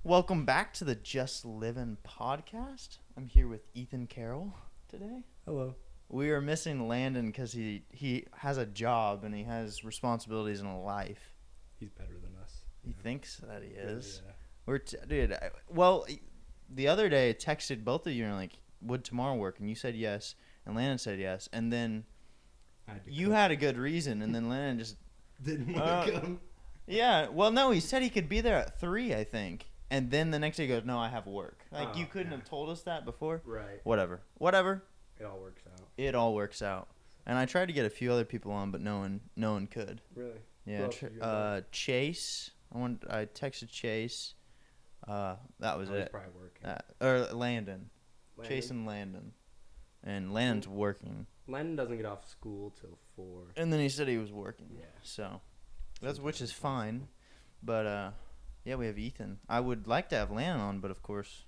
Welcome back to the Just Livin podcast. I'm here with Ethan Carroll today. Hello. We are missing Landon because he has a job and he has responsibilities in a life. He's better than us. He thinks that he is. Yeah. The other day I texted both of you and like, would tomorrow work? And you said yes, and Landon said yes, and then you had a good reason, and then Landon just didn't want to come. Yeah, well, no, he said he could be there at 3, I think. And then the next day he goes, no, I have work. Like, you couldn't have told us that before? Right. Whatever. It all works out. It all works out. And I tried to get a few other people on, but no one could. Really? Yeah. Chase. I texted Chase. That was it. He's probably working. Or Landon. Chase and Landon. And Landon's working. Landon doesn't get off school till 4. And then he said he was working. Yeah. So, which is fine. But, yeah, we have Ethan. I would like to have Landon on, but of course,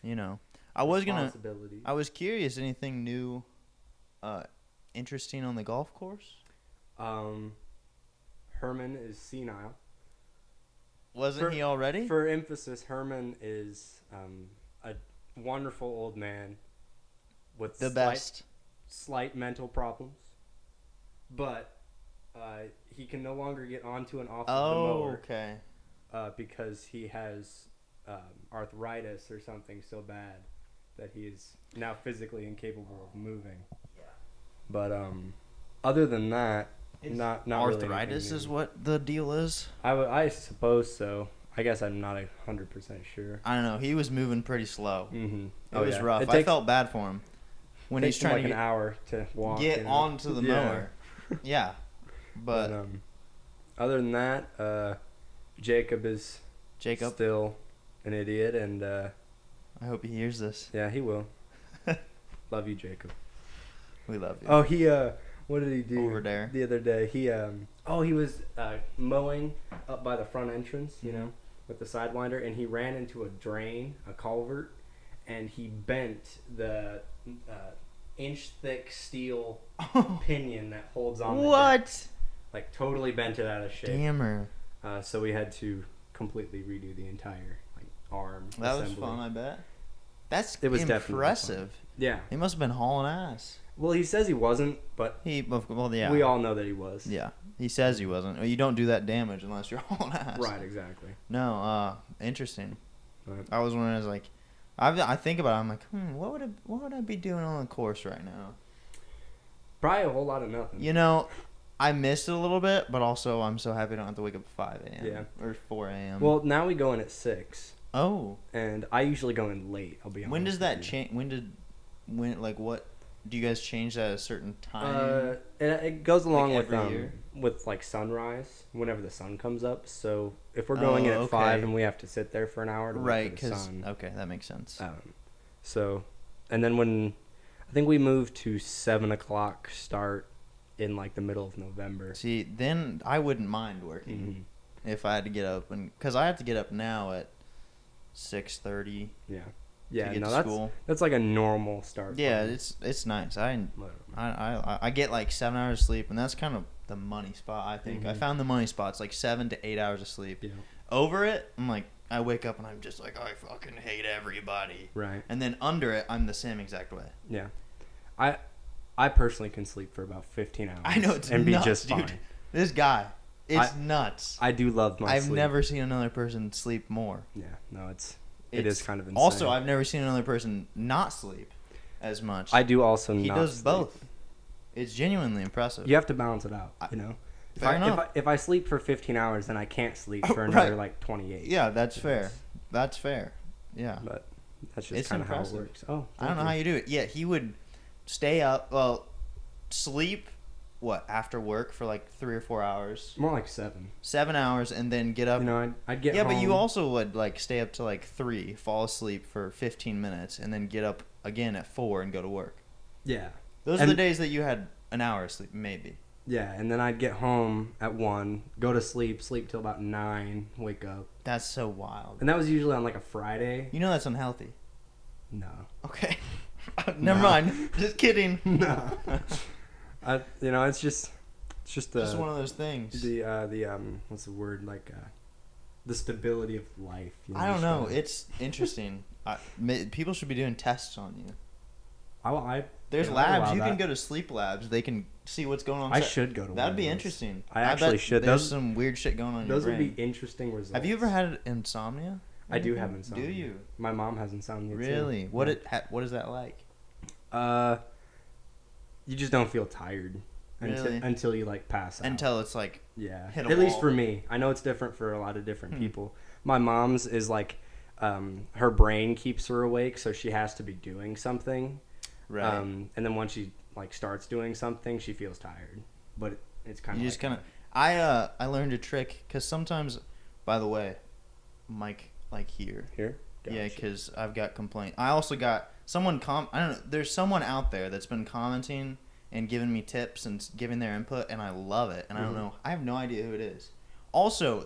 I was curious, anything new, interesting on the golf course? Herman is senile. Wasn't he already? For emphasis, Herman is a wonderful old man with slight mental problems, but he can no longer get onto and off of the mower. Okay. Because he has arthritis or something so bad that he is now physically incapable of moving. Yeah. But other than that, not arthritis really is what the deal is. I suppose so. I guess I'm not 100% sure. I don't know. He was moving pretty slow. Mm-hmm. It was rough. I felt bad for him when he's trying to get an hour to walk. Get onto the mower. Yeah. But other than that, Jacob is still an idiot, and I hope he hears this. Yeah, he will. Love you, Jacob. We love you. Oh, he what did he do over there the other day? He was mowing up by the front entrance, with the sidewinder, and he ran into a culvert, and he bent the inch-thick steel pinion that holds on. What? The deck. Like, totally bent it out of shape. Damn. So we had to completely redo the entire arm. That assembly. was fun, I bet. It was impressive. Yeah. He must have been hauling ass. Well, he says he wasn't, but yeah. We all know that he was. Yeah. He says he wasn't. Well, you don't do that damage unless you're hauling ass. Right, exactly. No, interesting. Right. I was wondering, I think about it, I'm like, what would I be doing on the course right now? Probably a whole lot of nothing. I missed it a little bit, but also I'm so happy I don't have to wake up at 5 a.m. Yeah. Or 4 a.m. Well, now we go in at 6. Oh. And I usually go in late, I'll be honest. When does that change? What do you guys change that at a certain time? It goes along year? with like sunrise, whenever the sun comes up. So if we're going in at 5 and we have to sit there for an hour to wait for the sun. Okay, that makes sense. And then when I think we moved to 7 o'clock start in like the middle of November. See, then I wouldn't mind working if I had to get up, because I have to get up now at 6:30. Yeah. Yeah, to get to school. That's like a normal start. Yeah, it's nice. I get like 7 hours of sleep, and that's kind of the money spot, I think. I found the money spot's like 7 to 8 hours of sleep. Yeah. Over it, I'm like, I wake up and I'm just like, I fucking hate everybody. Right. And then under it, I'm the same exact way. Yeah. I personally can sleep for about 15 hours. I know, it's and nuts, be just fine. dude. This guy, it's nuts. I do love my sleep. I've never seen another person sleep more. Yeah, no, it is kind of insane. Also, I've never seen another person not sleep as much. I do also He not does sleep. both. It's genuinely impressive. You have to balance it out, If I sleep for 15 hours, then I can't sleep for another like 28. Yeah, that's fair. That's fair. Yeah. But that's just kind of how it works. Oh, I don't know how you do it. Yeah, he would stay up, sleep, after work for like 3 or 4 hours. More like 7. 7 hours, and then get up. I'd get home. Yeah, but you also would stay up to 3, fall asleep for 15 minutes, and then get up again at 4 and go to work. Yeah. Those are the days that you had an hour of sleep, maybe. Yeah, and then I'd get home at 1, go to sleep till about 9, wake up. That's so wild. And that was usually on a Friday. That's unhealthy. No. Okay. Never mind. Just kidding. No. It's just one of those things. The what's the word, the stability of life. You know, I don't know. It's interesting. People should be doing tests on you. There's labs. You can go to sleep labs. They can see what's going on. I should go to. That'd be interesting. I actually should. There's some weird shit going on in your brain. Those would be interesting results. Have you ever had insomnia? I do have insomnia. Do you? My mom has insomnia too. Really? What is that like? You just don't feel tired Really? until you like pass out. Until it's like hit at least for me. I know it's different for a lot of different people. My mom's is like her brain keeps her awake, so she has to be doing something. Right. And then once she like starts doing something, she feels tired. But it's kind of. You just kind of. I learned a trick because sometimes, by the way, Mike like here. Here. Gotcha. Yeah, because I've got complaint. I also got someone I don't know. There's someone out there that's been commenting and giving me tips and giving their input, and I love it. And I don't know. I have no idea who it is. Also,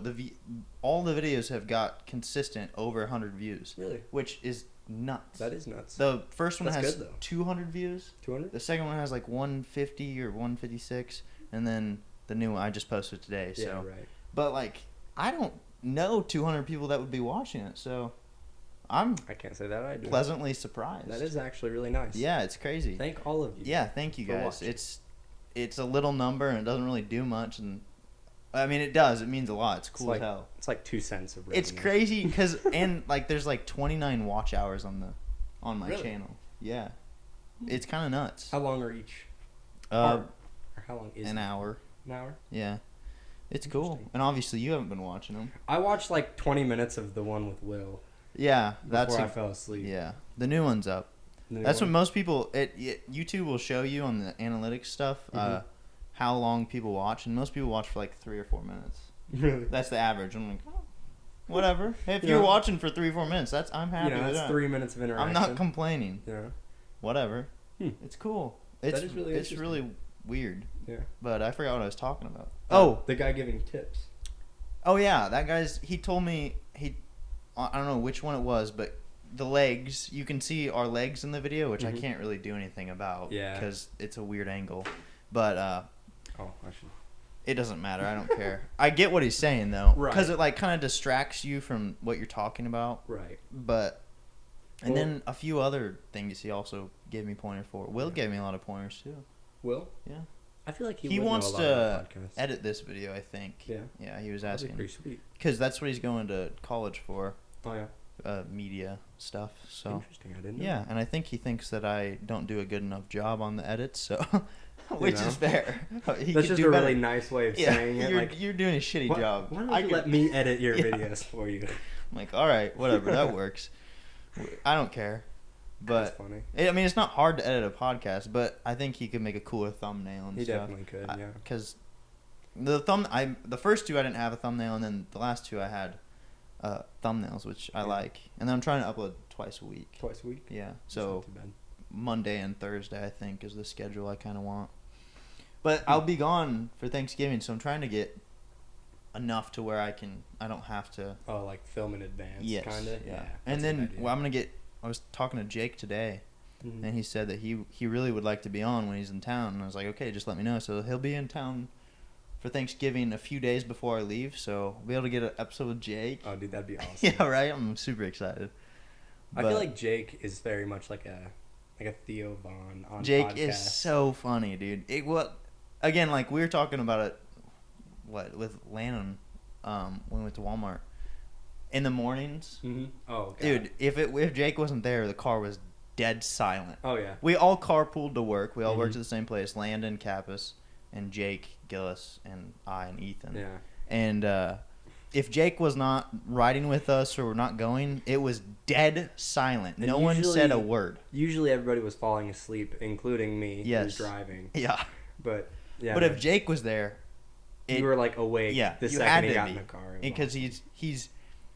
all the videos have got consistent over 100 views. Really? Which is nuts. That is nuts. The first one has good, 200 views. 200? The second one has like 150 or 156, and then the new one I just posted today. So. Yeah, right. But like, I don't know 200 people that would be watching it, so I can't say that I do. Pleasantly surprised. That is actually really nice. Yeah, it's crazy. Thank all of you. Yeah, thank you guys. Watching. It's a little number and it doesn't really do much, and I mean it does. It means a lot. It's cool as hell. It's like 2 cents of revenue. It's crazy because and like there's like 29 watch hours on my really? channel. Yeah, it's kind of nuts. How long are each? Or how long is an hour? An hour. Yeah, it's cool. And obviously you haven't been watching them. I watched like 20 minutes of the one with Will. Yeah, before I fell asleep. Yeah, the new one's up. That's what most people. YouTube will show you on the analytics stuff how long people watch, and most people watch for like 3 or 4 minutes. Really? That's the average. I'm like, oh, whatever. Hey, if you're watching for 3 or 4 minutes, I'm happy. That's with that. 3 minutes of interaction. I'm not complaining. Yeah. Whatever. It's cool. It's really weird. Yeah. But I forgot what I was talking about. The guy giving tips. Oh yeah, that guy's. He told me I don't know which one it was, but the legs, you can see our legs in the video, which I can't really do anything about because it's a weird angle. But I should. It doesn't matter. I don't care. I get what he's saying though, because right. it like kind of distracts you from what you're talking about. Right. But then a few other things he also gave me pointers for. Will gave me a lot of pointers too. Will? Yeah. I feel like he wants to edit this video. I think. Yeah. Yeah, he was asking. That'd be pretty sweet. Because that's what he's going to college for. Oh yeah. Media stuff. So interesting. I didn't know. Yeah, and I think he thinks that I don't do a good enough job on the edits, so which is fair. That's just a really nice way of saying it. You're doing a shitty job. Why don't you let me edit your videos for you? I'm like, all right, whatever, that works. I don't care. But that's funny. I mean, it's not hard to edit a podcast, but I think he could make a cooler thumbnail and stuff. He definitely could, yeah. Because the first 2 I didn't have a thumbnail, and then the last 2 I had thumbnails, which I like. And then I'm trying to upload twice a week. Twice a week? Yeah. So Monday and Thursday, I think, is the schedule I kind of want. But I'll be gone for Thanksgiving, so I'm trying to get enough to where I don't have to. Oh, like film in advance, yes, kind of? Yeah. And then I was talking to Jake today, and he said that he really would like to be on when he's in town. And I was like, okay, just let me know. So he'll be in town for Thanksgiving a few days before I leave, so I'll be able to get an episode with Jake. Oh, dude, that'd be awesome. Yeah, right? I'm super excited. I feel like Jake is very much like a Theo Vaughn on Jake podcast. is so funny, dude. Again, like we were talking about it with Landon when we went to Walmart. In the mornings. Mm-hmm. Oh, God. Dude, if Jake wasn't there, the car was dead silent. Oh, yeah. We all carpooled to work. We all worked at the same place. Landon, Kappas, and Jake, Gillis, and I, and Ethan. Yeah. And if Jake was not riding with us or not going, it was dead silent. And no one said a word. Usually everybody was falling asleep, incling me, who was driving. Yeah. But if Jake was there, you were like awake the second he got in the car. Because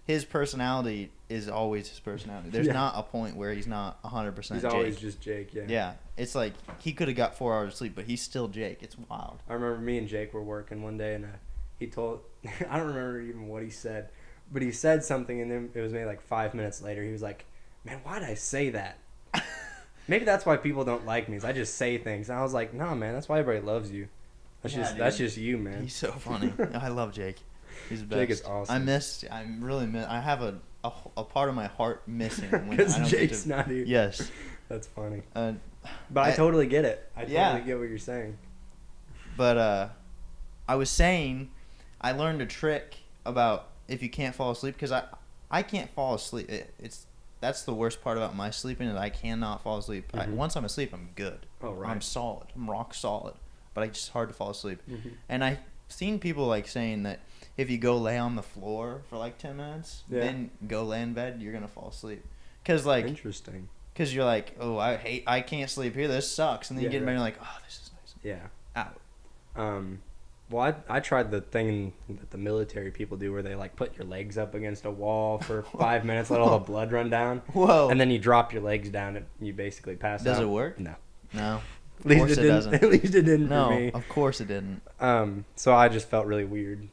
his personality is always his personality. There's not a point where he's not 100% Jake. He's always just Jake, yeah. Yeah. It's like he could have got 4 hours of sleep, but he's still Jake. It's wild. I remember me and Jake were working one day, and he told... I don't remember even what he said, but he said something, and then it was maybe like 5 minutes later. He was like, man, why'd I say that? Maybe that's why people don't like me, is I just say things. And I was like, nah, man, that's why everybody loves you. That's just you, man. He's so funny. I love Jake. He's the best. Jake is awesome. I have a part of my heart missing when I Because don't Jake's get to, not here. Yes. That's funny. Uh, But I totally get it. I Yeah. totally get what you're saying. But I was saying, I learned a trick about if you can't fall asleep, because I can't fall asleep. That's the worst part about my sleeping, is I cannot fall asleep. Mhm. Once I'm asleep, I'm good. Oh, right. I'm solid. I'm rock solid. But it's just hard to fall asleep. Mm-hmm. And I've seen people like saying that if you go lay on the floor for like 10 minutes, then go lay in bed, you're gonna fall asleep. Cause like, Interesting. Cause you're like, oh, I can't sleep here. This sucks. And then you get in bed and you're like, oh, this is nice. Yeah. Out. Well, I tried the thing that the military people do where they like put your legs up against a wall for 5 minutes, let all the blood run down. Whoa. And then you drop your legs down and you basically pass out. Does it work? No. No. At least course it it didn't. doesn't. At least it didn't No, for me. of course it didn't. So I just felt really weird.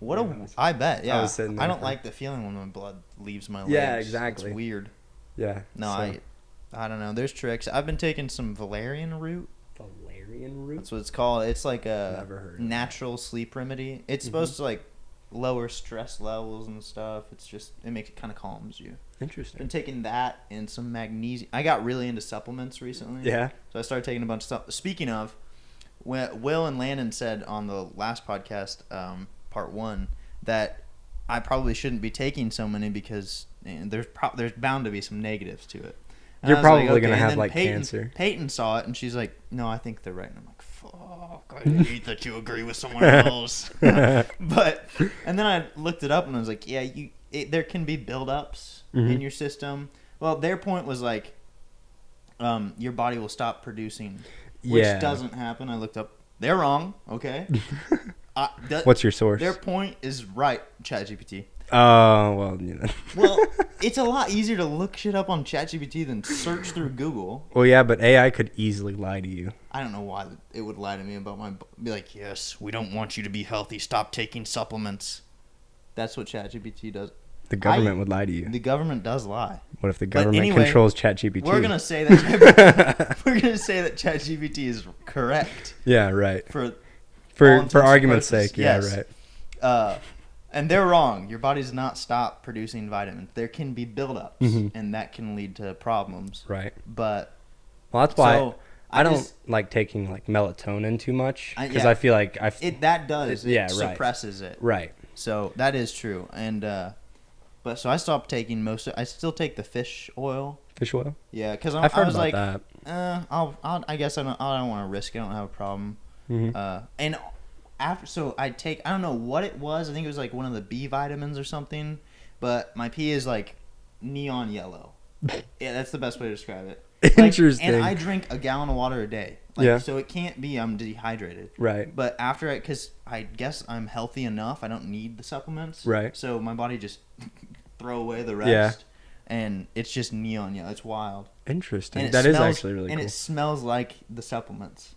I bet. Yeah. I was sitting there I don't for- like the feeling when my blood leaves my legs. Yeah, exactly. It's weird. Yeah. No, so, I don't know. There's tricks. I've been taking some valerian root. Valerian root. That's what it's called. It's like a Never heard of natural sleep remedy. It's supposed to like lower stress levels and stuff. It makes it kind of calms you. Interesting. Been taking that and some magnesium. I got really into supplements recently. Yeah. So I started taking a bunch of stuff. Speaking of, Will and Landon said on the last podcast, part 1, that I probably shouldn't be taking so many because there's bound to be some negatives to it. And You're I was like, probably gonna okay. have And then like cancer. Peyton saw it and she's like, "No, I think they're right." And I'm like, "Fuck, I hate that you agree with someone else." But and then I looked it up and I was like, "Yeah, there can be buildups in your system." Well, their point was like, your body will stop producing, which doesn't happen. I looked up. They're wrong. Okay. What's your source? Their point is right. ChatGPT. Oh, well, you know. Well, it's a lot easier to look shit up on ChatGPT than search through Google. Well, yeah, but AI could easily lie to you. I don't know why it would lie to me about be like, yes, we don't want you to be healthy. Stop taking supplements. That's what ChatGPT does. The government would lie to you. The government does lie. What if the government anyway, controls ChatGPT? We're gonna say that ChatGPT is correct. Yeah, right. For argument's purposes. sake, yeah, Yes. right. And they're wrong. Your body does not stop producing vitamins. There can be buildups, and that can lead to problems. Right. But Well, that's why so I don't like taking like melatonin too much because yeah. I feel like it suppresses it. Right. So that is true. And but so I stopped taking I still take the fish oil. Fish oil. Yeah, because I've heard I was about like, that. I guess I don't want to risk it. I don't have a problem. Mm-hmm. And after, so I don't know what it was. I think it was like one of the B vitamins or something. But my pee is like neon yellow. Yeah, that's the best way to describe it. Interesting. And I drink a gallon of water a day. Yeah. So it can't be I'm dehydrated. Right. But after it, because I guess I'm healthy enough, I don't need the supplements. Right. So my body just throw away the rest. Yeah. And it's just neon yellow. It's wild. Interesting. And That is actually really and cool. it smells like the supplements.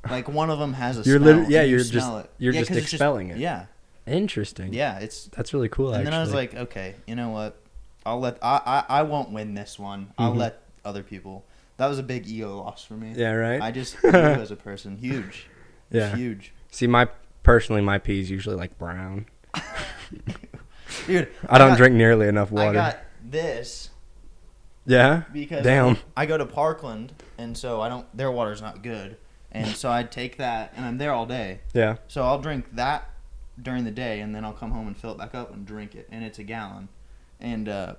Like one of them has a You're smell. literally, yeah, and you're you just smell it. you're Yeah, just 'cause it's expelling it. Yeah. Interesting. Yeah. That's really cool. And actually. then I was like, okay, you know what? I won't win this one. I'll let other people. That was a big ego loss for me. Yeah. Right. I just grew as a person. Huge. Yeah. Huge. See, my pee is usually like brown. Dude, I don't drink nearly enough water. I got this Yeah. because Damn. I go to Parkland, and so their water's not good, and so I take that, and I'm there all day. Yeah. So I'll drink that during the day, and then I'll come home and fill it back up and drink it, and it's a gallon, and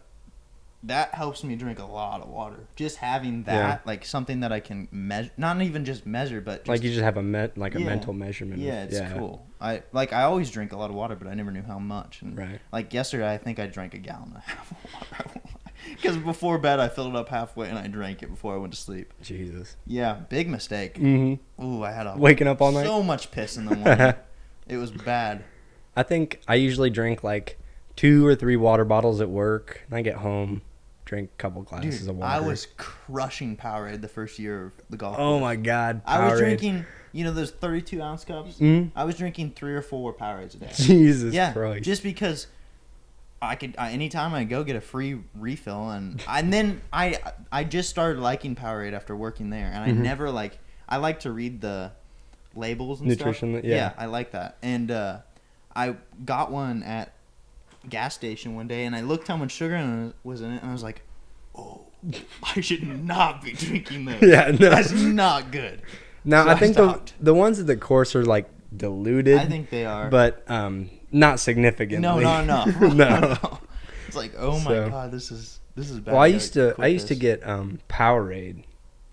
that helps me drink a lot of water. Just having that, like something that I can measure, not even just measure, but just, like you just have a mental measurement. Yeah, it's cool. I always drink a lot of water, but I never knew how much. And Right. Like yesterday, I think I drank a gallon and a half of water. Because before bed, I filled it up halfway and I drank it before I went to sleep. Jesus. Yeah, big mistake. Mm-hmm. Ooh, I had Waking up all night? So much piss in the morning. It was bad. I think I usually drink like 2 or 3 water bottles at work. And I get home, drink a couple glasses Dude, of water. I was crushing Powerade the first year of the golf Oh course. my God. I was Powerade. drinking, those 32-ounce cups? Mm-hmm. I was drinking 3 or 4 Powerades a day. Jesus Yeah, Christ. just because anytime I go get a free refill, and then I just started liking Powerade after working there, and I never I like to read the labels and Nutrition, stuff. yeah. I like that, and I got one at a gas station one day, and I looked how much sugar was in it, and I was like, oh, I should not be drinking this. Yeah, no. That's not good. Now, So I think stopped. the ones at the course are like diluted. I think they are. But not significantly. No. No. It's like, oh my So- God, this is bad. Well, I gotta used to quit get Powerade.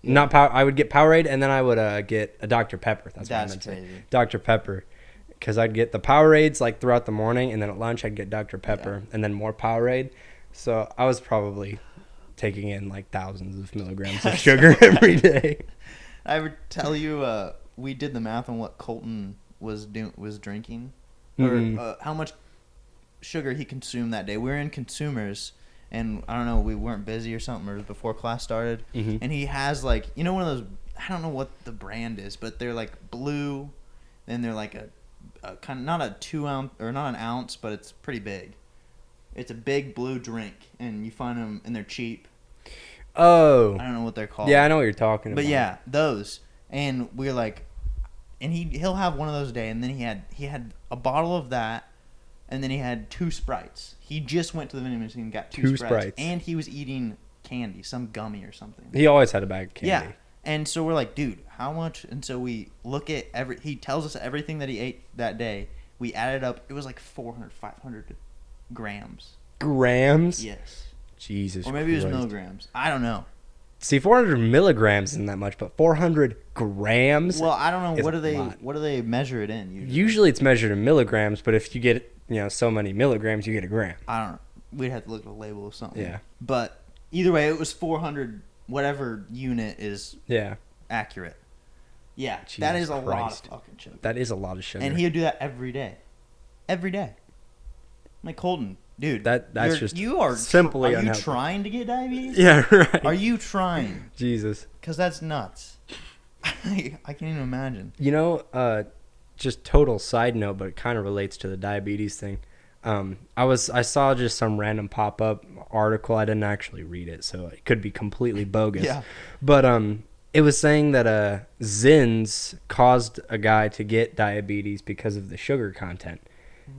Yeah. Not Power. I would get Powerade, and then I would get a Dr Pepper. That's what I That's meant to say. crazy. Dr Pepper, because I'd get the Powerades like throughout the morning, and then at lunch I'd get Dr Pepper, and then more Powerade. So I was probably taking in like thousands of milligrams of sugar every day. I would tell you, we did the math on what Colton was drinking, Mhm. or how much sugar he consumed that day. We were in consumers, and I don't know, we weren't busy or something, or before class started. Mhm. And he has like, you know, one of those, I don't know what the brand is, but they're like blue, and they're like a kind of, not a 2 ounce or not an ounce, but it's pretty big. It's a big blue drink, and you find them, and they're cheap. Oh. I don't know what they're called. Yeah, I know what you're talking about. But yeah, those. And we're like, and he'll have one of those a day, and then he had a bottle of that, and then he had 2 Sprites. He just went to the vending machine and got 2 Sprites. And he was eating candy, some gummy or something. He always had a bag of candy. Yeah. And so we're like, dude, how much? And so we look at he tells us everything that he ate that day. We added up. It was like 400, 500 grams. Grams? Yes. Jesus Or maybe it was Christ. milligrams. I don't know. See, 400 milligrams isn't that much, but 400 grams? Well, I don't know. is What a do they lot. what do they measure it in usually? Usually it's measured in milligrams, but if you get, so many milligrams, you get a gram. I don't know. We'd have to look at a label or something. Yeah. But either way, it was 400, whatever unit is Yeah. accurate. Yeah, Jesus that is a lot Christ. of fucking sugar. That is a lot of sugar. And he would do that every day. Every day. I'm like, Colton, dude. That's just you are simply Are you unhealthy. trying to get diabetes? Yeah, right. Are you trying? Jesus. Because that's nuts. I can't even imagine. Just total side note, but it kind of relates to the diabetes thing. I saw just some random pop-up article. I didn't actually read it, so it could be completely bogus. Yeah. But it was saying that Zins caused a guy to get diabetes because of the sugar content.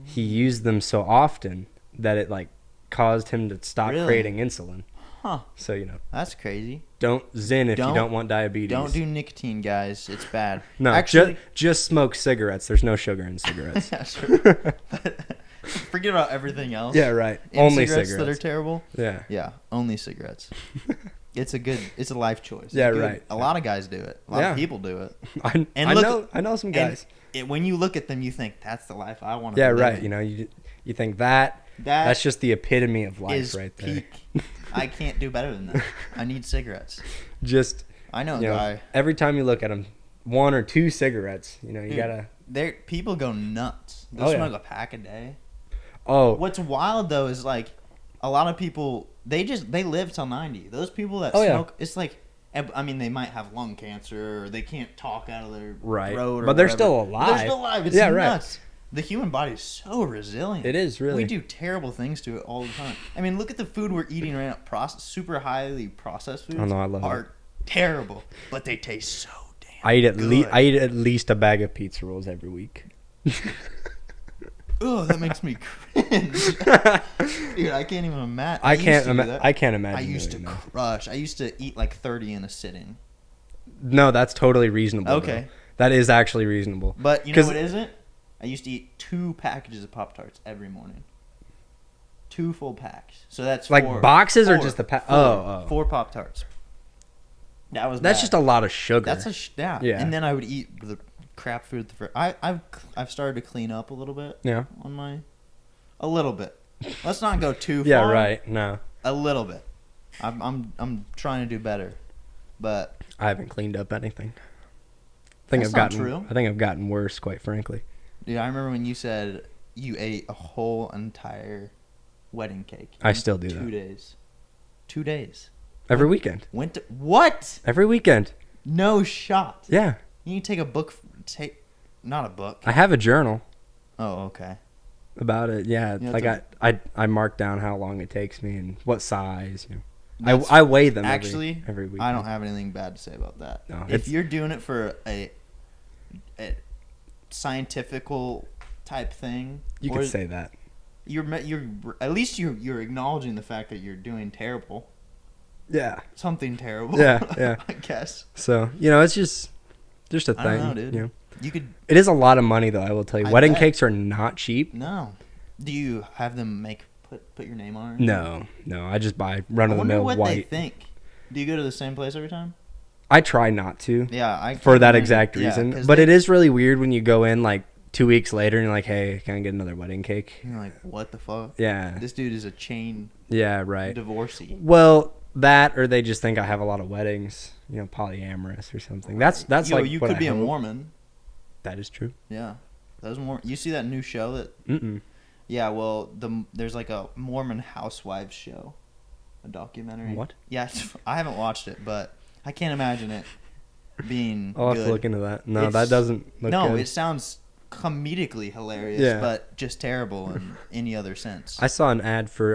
He used them so often that it like caused him to stop Really? creating insulin. Huh. So That's crazy. don't Zin if you don't want diabetes. Don't do nicotine, guys. It's bad. No, Actually, just smoke cigarettes. There's no sugar in cigarettes. yeah, sure. But forget about everything else. Yeah, right. And Only cigarettes cigarettes. that are terrible. Yeah. Yeah, only cigarettes. It's a life choice. It's Yeah, good. right. A lot of guys do it. A lot Yeah. of people do it. I And know some guys. When you look at them, you think that's the life I want to Yeah, live. right. You think that's just the epitome of life is right there. peak. I can't do better than that. I need cigarettes. Just I know a guy. every time you look at him, 1 or 2 cigarettes. You Dude, gotta. People go nuts. They'll Oh, yeah. smoke a pack a day. Oh, What's wild though is like a lot of people they live till 90. Those people that Oh, yeah. smoke, it's like, I mean, they might have lung cancer or they can't talk out of their Right. throat or But they're whatever. still But alive. They're still alive. It's Yeah, right. nuts. The human body is so resilient. it is really. We do terrible things to it all the time. I mean, look at the food we're eating right now. Super highly processed foods Oh, no, I love are it. terrible, but they taste so damn I eat good. at least a bag of pizza rolls every week. Ugh, that makes me cringe. Dude, I can't even imagine. I can't imagine. imagine. I used to doing that. crush. I used to eat like 30 in a sitting. No, that's totally reasonable. Okay. Though. That is actually reasonable. But you know 'Cause- what isn't? I used to eat 2 packages of Pop-Tarts every morning. 2 full packs. So that's Like 4. boxes or 4. just the pack? 4. Oh. 4 Pop-Tarts. That's That's just a lot of sugar. That's yeah. Yeah. And then I would eat the crap food. I've started to clean up a little bit. Yeah. A little bit. Let's not go too far. Yeah, right. No. A little bit. I'm trying to do better, but I haven't cleaned up anything. I think That's not true. I think I've gotten worse, quite frankly. dude, I remember when you said you ate a whole entire wedding cake. I in not do 2 that. days. 2 days. Every weekend. Went to what? Every weekend. No shot. Yeah. You need to take a book. Not a book. I have a journal Oh, okay. about it. Yeah. You have Like to- I mark down how long it takes me and what size. That's- I weigh them Actually, every week. I don't have anything bad to say about that. No, If you're doing it for a scientifical type thing. You could say that. You're at least you're acknowledging the fact that you're doing terrible. Yeah. Something terrible. Yeah. I guess. So, it's just a thing. I don't know, dude. You could. It is a lot of money, though, I will tell you. Wedding cakes are not cheap. No. Do you have them put your name on it? No. I just buy run-of-the-mill white. I wonder what they think. Do you go to the same place every time? I try not to. Yeah, for that exact reason. But it is really weird when you go in, like, 2 weeks later and you're like, hey, can I get another wedding cake? You're like, what the fuck? Yeah. This dude is a chain divorcee. Well, that or they just think I have a lot of weddings, polyamorous or something. That's like you what could I be hope. A Mormon. That is true. Yeah. You see that new show that... Mm-mm. Yeah, well, there's like a Mormon housewives show. A documentary. What? Yeah, I haven't watched it, but I can't imagine it being I'll have to look into that. No, that doesn't look good. It sounds comedically hilarious, but just terrible in any other sense. I saw an ad for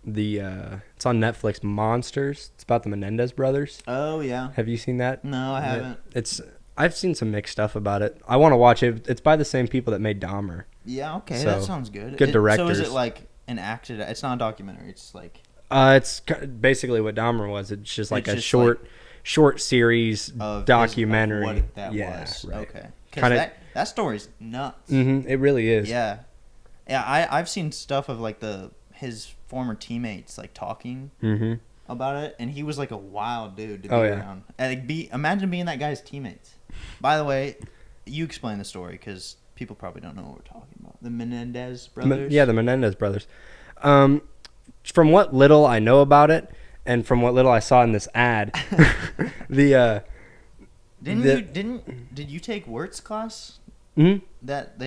it's on Netflix, Monsters. It's about the Menendez brothers. Oh, yeah. Have you seen that? No, I haven't. I've seen some mixed stuff about it. I want to watch it. It's by the same people that made Dahmer. Yeah, okay, So, that sounds good. Good directors. So is it like an acted... It's not a documentary, it's like... It's basically what Dahmer was. It's just like short series of documentary. What that was. Right. Okay. Because that story's nuts. Mm-hmm, it really is. Yeah. Yeah, I've seen stuff of like his former teammates like talking about it, and he was like a wild dude to be around. And imagine being that guy's teammates. By the way, you explain the story because people probably don't know what we're talking about. The Menendez brothers? The Menendez brothers. From what little I know about it, and from what little I saw in this ad, did you take Wirtz class? Mm-hmm. That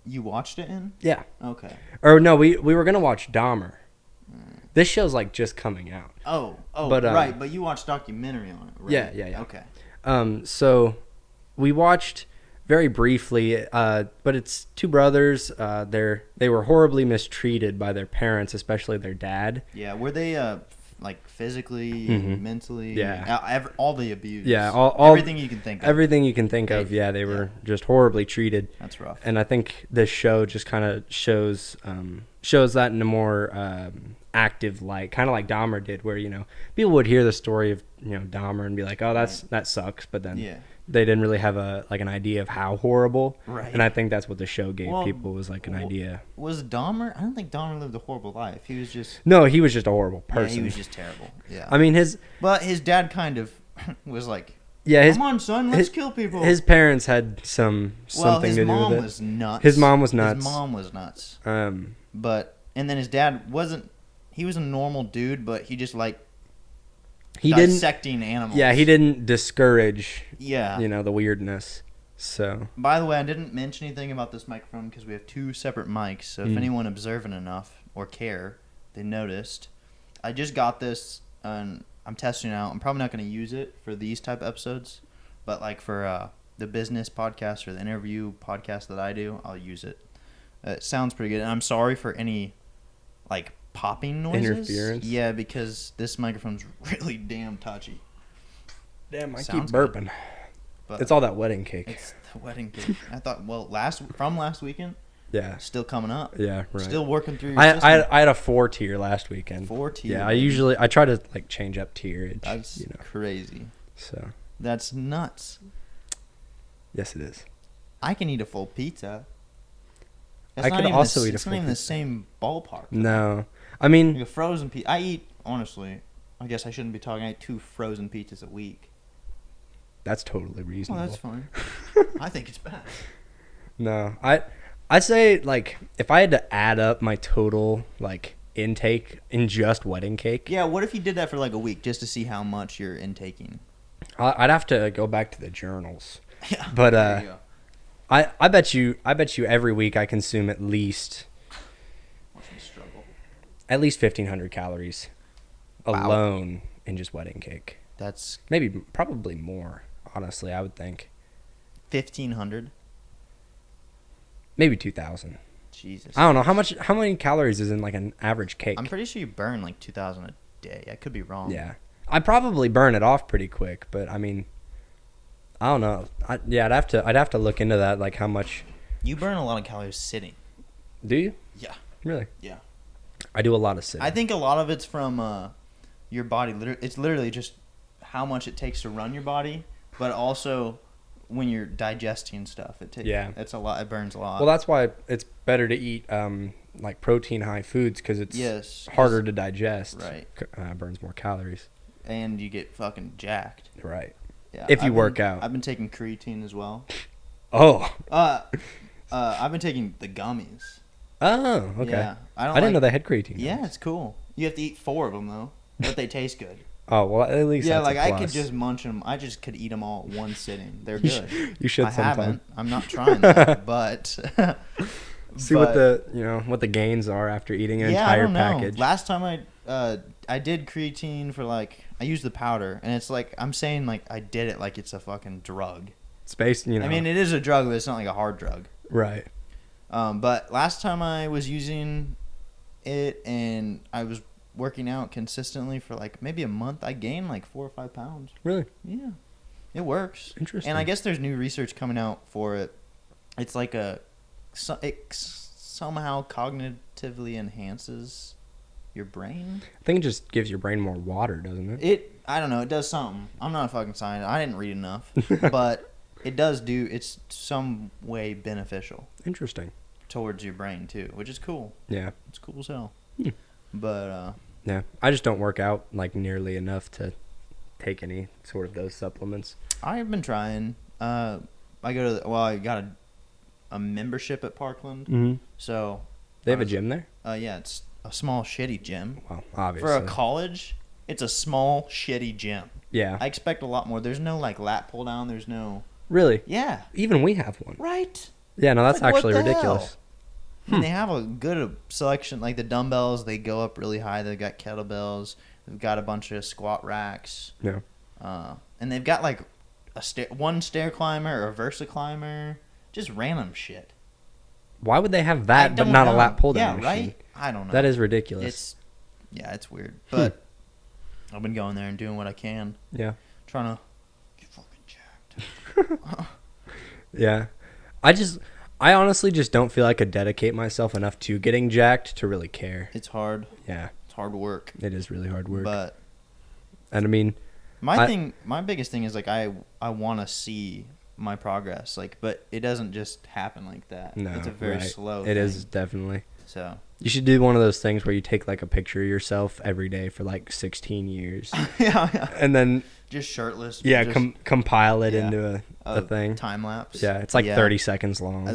you watched it in? Yeah. Okay. Or no, we were gonna watch Dahmer. This show's like just coming out. Oh, but, right. But you watched documentary on it, right? Yeah. Okay. So we watched very briefly, but it's two brothers. They were horribly mistreated by their parents, especially their dad. Yeah, were they like physically, mentally? Yeah, all the abuse. Yeah, everything you can think of. Everything you can think of. Yeah, they were just horribly treated. That's rough. And I think this show just kind of shows that in a more active light, kind of like Dahmer did, where people would hear the story of Dahmer and be like, oh, that sucks, but then they didn't really have an idea of how horrible. Right. And I think that's what the show gave people, was like an idea. Was Dahmer? I don't think Dahmer lived a horrible life. He was just... No, he was just a horrible person. Yeah, he was just terrible. Yeah. I mean, But his dad kind of was like, come on, son, let's kill people. His parents had something to do with it. His mom was nuts. His mom was nuts. His mom was nuts. And then his dad wasn't... He was a normal dude, but he just dissecting animals. Yeah, he didn't discourage. Yeah. The weirdness. So. By the way, I didn't mention anything about this microphone because we have two separate mics. So if anyone observant enough or care, they noticed. I just got this and I'm testing it out. I'm probably not going to use it for these type of episodes, but like for the business podcast or the interview podcast that I do, I'll use it. It sounds pretty good. And I'm sorry for any like popping noises. Interference. Yeah, because this microphone's really damn touchy. Damn, I keep burping. Good, but it's all that wedding cake. It's the wedding cake. I thought, from last weekend. Yeah. Still coming up. Yeah, right. Still working through your system. I had a 4-tier last weekend. 4-tier. Yeah, I try to like change up tierage. That's crazy. So. That's nuts. Yes, it is. I can eat a full pizza. I could also eat a full pizza. It's not even the same ballpark. No. I mean... Like a frozen pizza. I eat, honestly, I guess I shouldn't be talking. I eat 2 frozen pizzas a week. That's totally reasonable. Well, that's fine. I think it's bad. No. I'd say, like, if I had to add up my total, like, intake in just wedding cake... Yeah, what if you did that for, like, a week just to see how much you're intaking? I'd have to go back to the journals. Yeah. But, I bet you every week I consume at least... At least 1,500 calories alone in just wedding cake. That's... Probably more, honestly, I would think. 1,500? Maybe 2,000. Jesus. I don't know. How many calories is in like an average cake? I'm pretty sure you burn like 2,000 a day. I could be wrong. Yeah. I'd probably burn it off pretty quick, but I mean, I don't know. I'd have to look into that, like how much You burn a lot of calories sitting. Do you? Yeah. Really? Yeah. I do a lot of sitting. I think a lot of it's from your body. It's literally just how much it takes to run your body, but also when you're digesting stuff, it's a lot. It burns a lot. Well, that's why it's better to eat like protein high foods because it's harder to digest. Right. Burns more calories. And you get fucking jacked. Right. Yeah. If you work out. I've been taking creatine as well. Oh. I've been taking the gummies. Oh, okay. Yeah. I didn't know they had creatine. Yeah, it's cool. You have to eat 4 of them though, but they taste good. Oh well, at least yeah, that's like a plus. I could just munch them. I just could eat them all at one sitting. They're good. You should. I sometime. haven't. I'm not trying that, but see what the gains are after eating an entire package. Last time I did creatine for like I used the powder, and it's like I'm saying like I did it like it's a fucking drug. It's based, I mean, it is a drug, but it's not like a hard drug. Right. But last time I was using it, and I was working out consistently for like maybe a month, I gained like 4 or 5 pounds. Really? Yeah, it works. Interesting. And I guess there's new research coming out for it. It's like it somehow cognitively enhances your brain. I think it just gives your brain more water, doesn't it? I don't know. It does something. I'm not a fucking scientist. I didn't read enough, but it does do. It's some way beneficial. Interesting. Towards your brain too, which is cool. Yeah. It's cool as hell. Hmm. But yeah, I just don't work out like nearly enough to take any sort of those supplements. I've been trying. I got a membership at Parkland. Mm-hmm. So they have a gym there? Yeah, it's a small shitty gym. Well, obviously. For a college, it's a small shitty gym. Yeah. I expect a lot more. There's no like lat pull down. There's no. Really? Yeah. Even we have one. Right. Yeah, no, that's like, actually what the ridiculous. Hell? I mean, they have a good selection. Like the dumbbells, they go up really high. They've got kettlebells. They've got a bunch of squat racks. Yeah. And they've got like one stair climber or a Versa climber. Just random shit. Why would they have that but not a lat pull down machine? Yeah, machine? right? I don't know. That is ridiculous. It's weird. But I've been going there and doing what I can. Yeah. Trying to get fucking jacked. Yeah. I honestly just don't feel I could dedicate myself enough to getting jacked to really care. It's hard. Yeah. It's hard work. It is really hard work. But and I mean, my biggest thing is like I want to see my progress, like, but it doesn't just happen like that. No, it's a very slow thing. It is thing. definitely. So you should do one of those things where you take like a picture of yourself every day for like 16 years. yeah. And then just shirtless. Yeah, just, compile it into a thing. Time lapse. Yeah, it's like 30 seconds long.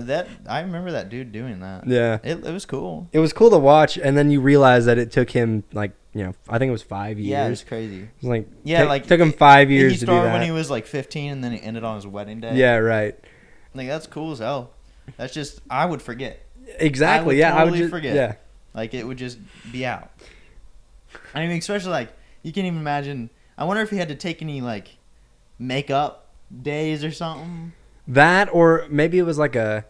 I remember that dude doing that. Yeah. It was cool. It was cool to watch, and then you realize that it took him like, I think it was 5 years. Yeah, it's crazy. It was like took him 5 years he to do that. started when he was like 15, and then he ended on his wedding day. Yeah, right. Like that's cool as hell. That's just I would forget. Exactly. I would just forget. Yeah. Like it would just be out. I mean, especially like you can't even imagine. I wonder if he had to take any like makeup days or something. That, or maybe it was like a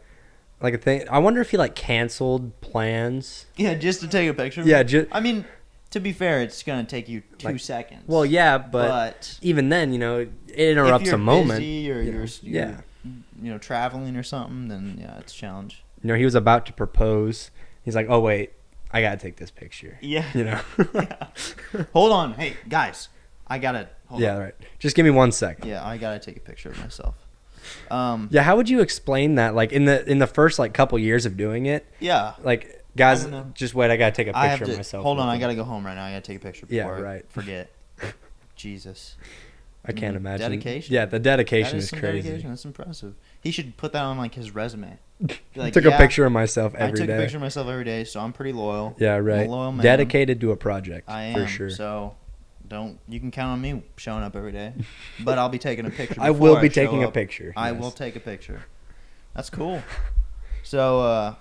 thing. I wonder if he like canceled plans. Yeah, just to take a picture. Yeah, I mean, to be fair, it's gonna take you 2 seconds. Well, yeah, but even then, it interrupts a moment. If you're busy or you're traveling or something, then yeah, it's a challenge. He was about to propose. He's like, oh wait, I gotta take this picture. Yeah. Yeah. Hold on, hey guys, I gotta. Hold on. Right. Just give me 1 second. Yeah, I gotta take a picture of myself. Yeah, how would you explain that? Like in the first like couple years of doing it. Yeah. Like guys, just wait. I gotta take a picture of myself. Hold on, I gotta go home right now. I gotta take a picture before I forget. Jesus. I can't imagine. Dedication. Yeah, the dedication is some crazy. Dedication. That's impressive. He should put that on like his resume. Like, took a picture of myself every day. I took a picture of myself every day, so I'm pretty loyal. Yeah, right. I'm a loyal man. Dedicated to a project. I am, for sure. So you can count on me showing up every day, but I'll be taking a picture. I will be taking a picture. I will take a picture. That's cool. So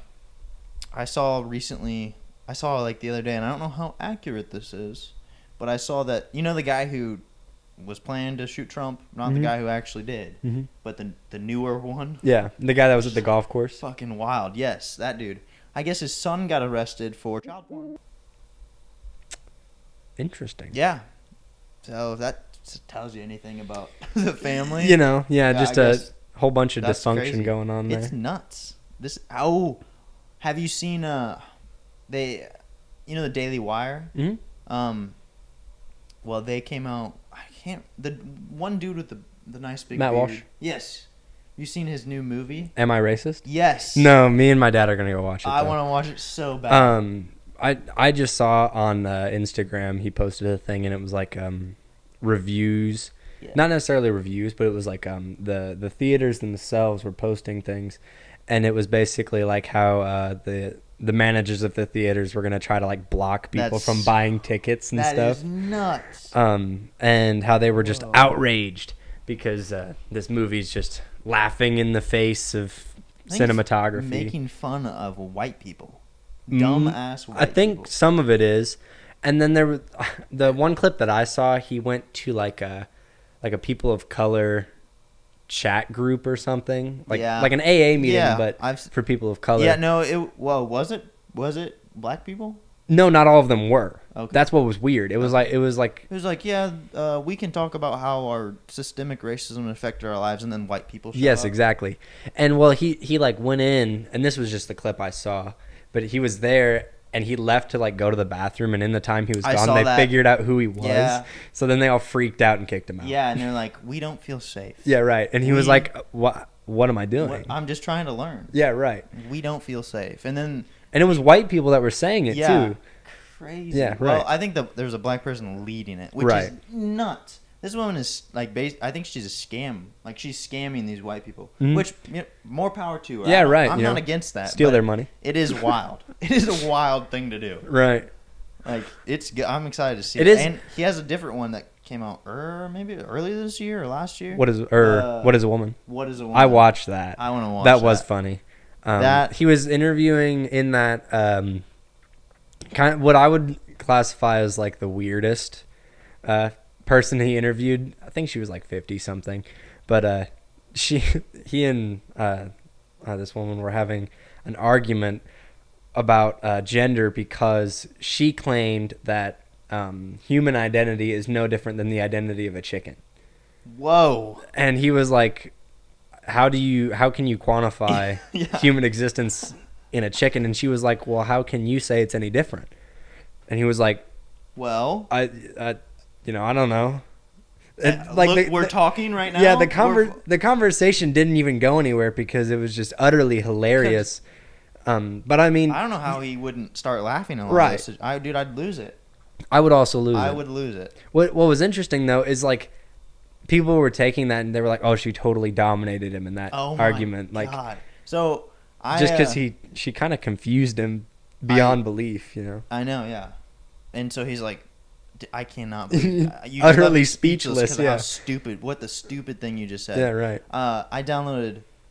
I saw like the other day, and I don't know how accurate this is, but I saw that the guy who was planning to shoot Trump, not the guy who actually did, but the newer one. Yeah, the guy that was at the golf course. Fucking wild. Yes, that dude. I guess his son got arrested for child porn. Interesting. Yeah. So if that tells you anything about the family. Just a whole bunch of dysfunction crazy. going on there. It's nuts. this. Oh, have you seen they, the Daily Wire? Mm-hmm. Well, they came out. I can't. The one dude with the nice big Matt beard. Walsh? Yes. You seen his new movie? Am I racist? Yes. No, me and my dad are gonna go watch it. I though. want to watch it so bad. I just saw on Instagram he posted a thing and it was like reviews, not necessarily reviews, but it was like the theaters themselves were posting things, and it was basically like how the managers of the theaters were gonna try to like block people from buying tickets and stuff. That is nuts. And how they were just outraged because this movie's just laughing in the face of cinematography, making fun of white people. Dumb ass white I think people. some of it is. And then there was the one clip that I saw, he went to like a people of color chat group or something. Like an AA meeting but for people of color. Yeah, no, was it black people? No, not all of them were. Okay. That's what was weird. It was like we can talk about how our systemic racism affected our lives, and then white people show Yes, up. exactly. And well, he like went in, and this was just the clip I saw, but he was there and he left to like go to the bathroom, and in the time he was gone, they figured out who he was. Yeah. So then they all freaked out and kicked him out. Yeah, and they're like, "We don't feel safe." Yeah, right. And he was like, "What am I doing? I'm just trying to learn." Yeah, right. We don't feel safe. And it was white people that were saying it too. Crazy. Yeah, right. Well, I think there's a black person leading it, which is nuts. This woman is like I think she's a scam. Like she's scamming these white people, which more power to her. Yeah, right. I'm not against that. Steal their money. It is wild. It is a wild thing to do. Right. Like I'm excited to see it. Is, and he has a different one that came out maybe earlier this year or last year. What is a woman? What is a woman? I watched that. I want to watch that. Was funny. That he was interviewing in that kind of what I would classify as like the weirdest person he interviewed. I think she was like 50 something, but he and this woman were having an argument about gender because she claimed that human identity is no different than the identity of a chicken. Whoa. And he was like, how can you quantify human existence in a chicken? And she was like, well, how can you say it's any different? And he was like, well, I don't know. We're talking right now. Yeah, the conversation didn't even go anywhere because it was just utterly hilarious. But I mean, I don't know how he wouldn't start laughing along this. I'd lose it. I would also lose it. I would lose it. What was interesting though is like people were taking that and they were like, "Oh, she totally dominated him in that argument." My like, God. So just because she kind of confused him beyond belief, I know, yeah. And so he's like, I cannot believe that. You utterly speechless. Yeah. How stupid. What the stupid thing you just said. Yeah, right. I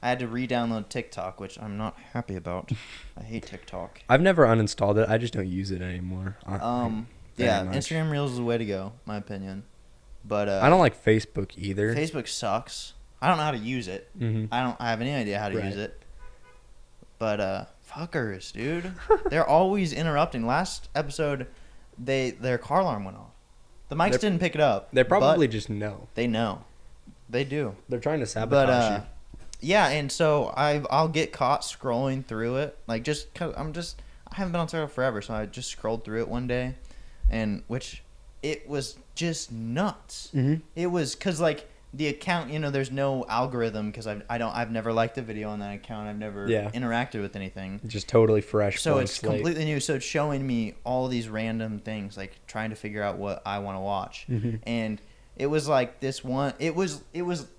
had to re-download TikTok, which I'm not happy about. I hate TikTok. I've never uninstalled it. I just don't use it anymore. Instagram Reels is the way to go, my opinion. But I don't like Facebook either. Facebook sucks. I don't know how to use it. Mm-hmm. I have any idea how to use it. But fuckers, dude. They're always interrupting. Last episode, their car alarm went off. The mics didn't pick it up. They probably just know. They know. They do. They're trying to sabotage you. Yeah, and so I'll get caught scrolling through it, like just cause I haven't been on Twitter forever, so I just scrolled through it one day, and it was just nuts. Mm-hmm. It was because like the account, there's no algorithm because I've never liked a video on that account. I've never interacted with anything. Just totally fresh. So it's completely new. So it's showing me all these random things, like trying to figure out what I want to watch, and. It was like this one. It was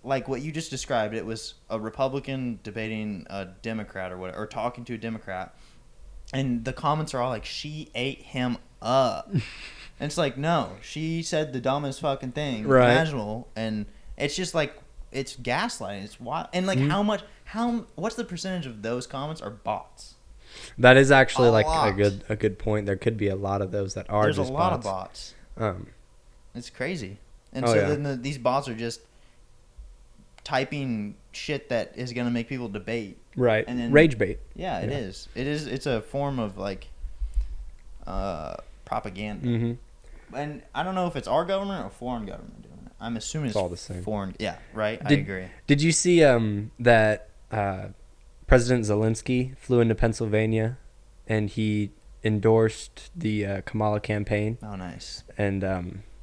like what you just described. It was a Republican debating a Democrat or whatever, or talking to a Democrat, and the comments are all like, "She ate him up," and it's like, no, she said the dumbest fucking thing imaginable, and it's just like it's gaslighting. It's wild, and like what's the percentage of those comments are bots? That is actually a good point. There could be a lot of those that are. There's just a lot bots. of bots. It's crazy. And then these bots are just typing shit that is going to make people debate. Right. And then, rage bait. Yeah, it is. It's a form of like propaganda. Mm-hmm. And I don't know if it's our government or foreign government doing it. I'm assuming it's all the same. Foreign. Yeah, right. I agree. Did you see that President Zelensky flew into Pennsylvania, and he endorsed the Kamala campaign. Oh, nice. And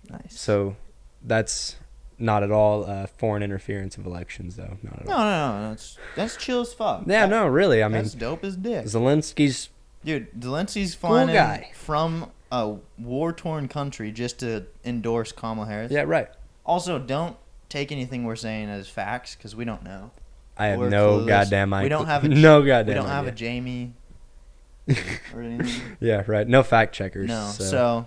Nice. so that's not at all foreign interference of elections, though. Not at all. No. That's chill as fuck. Yeah, no, really. I mean, that's dope as dick. Zelensky's Dude, Zelensky's flying cool guy from a war-torn country just to endorse Kamala Harris. Yeah, right. Also, don't take anything we're saying as facts because we don't know. I have We're no clueless. goddamn idea. We don't have a no goddamn. We don't have a idea. Jamie or anything. Yeah, right. No fact checkers. No. So,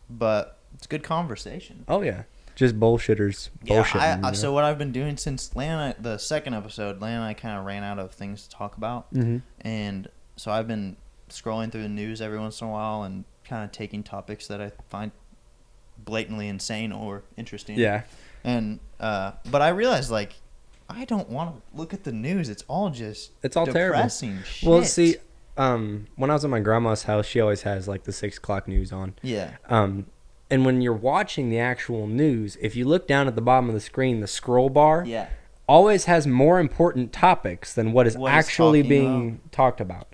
but it's good conversation. Oh yeah, just bullshitters. Bullshitting. Yeah. So what I've been doing since the second episode, Lan and I kind of ran out of things to talk about, and so I've been scrolling through the news every once in a while and kind of taking topics that I find blatantly insane or interesting. Yeah. And but I realized like I don't want to look at the news. It's all depressing shit. Well, see, when I was at my grandma's house, she always has like the 6 o'clock news on. Yeah. And when you're watching the actual news, if you look down at the bottom of the screen, the scroll bar always has more important topics than what is actually being talked about.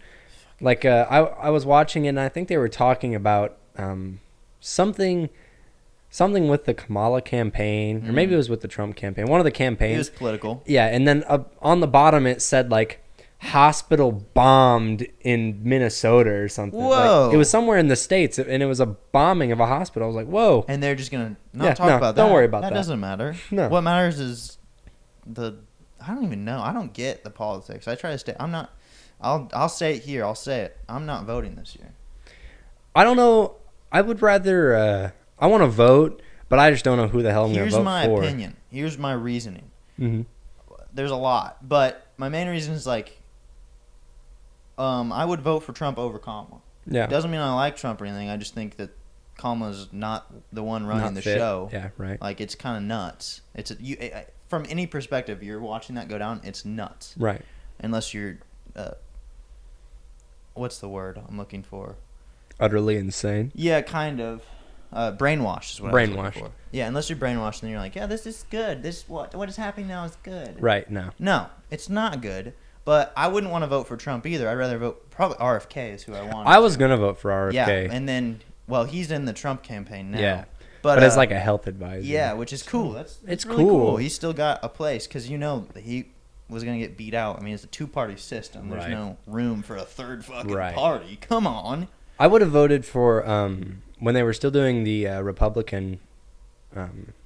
Like I was watching it, and I think they were talking about something with the Kamala campaign, or maybe it was with the Trump campaign. One of the campaigns. It was political. Yeah, and then on the bottom it said like hospital bombed in Minnesota or something. Whoa! Like, it was somewhere in the States, and it was a bombing of a hospital. I was like, whoa. And they're just gonna not talk about that. Don't worry about that. That doesn't matter. No. What matters is I don't even know. I don't get the politics. I try to stay. I'm not. I'll say it here. I'll say it. I'm not voting this year. I don't know. I would rather. I want to vote, but I just don't know who the hell I'm going to vote for. Here's my opinion. Here's my reasoning. Mm-hmm. There's a lot, but my main reason is like, I would vote for Trump over Kamala. Yeah. It doesn't mean I like Trump or anything. I just think that Kamala's not the one running the show. Yeah, right. Like it's kind of nuts. From any perspective, you're watching that go down. It's nuts. Right. Unless you're, what's the word I'm looking for? Utterly insane. Yeah, kind of. Brainwashed is what I was looking for. Yeah, unless you're brainwashed, then you're like, yeah, this is good. What is happening now is good. Right. No, it's not good. But I wouldn't want to vote for Trump either. I'd rather vote probably RFK is who I want. I was gonna vote for RFK. Yeah, and then he's in the Trump campaign now. Yeah, but it's like a health advisor. Yeah, which is cool. It's really cool. He's still got a place because he was gonna get beat out. I mean, it's a 2-party system. There's no room for a third fucking party. Come on. I would have voted for when they were still doing the Republican,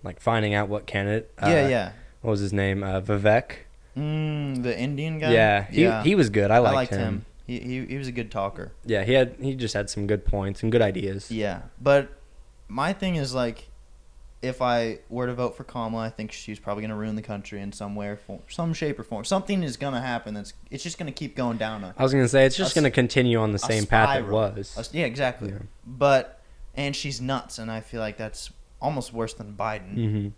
like finding out what candidate. Yeah. What was his name? Vivek. The Indian guy. Yeah, he was good. I liked him. He was a good talker. Yeah, he just had some good points and good ideas. Yeah, but my thing is like, if I were to vote for Kamala, I think she's probably gonna ruin the country in some shape or form. Something is gonna happen. It's just gonna keep going down. I was gonna say it's just gonna continue on the same path it was. Yeah, exactly. Yeah. And she's nuts, and I feel like that's almost worse than Biden. Mm-hmm.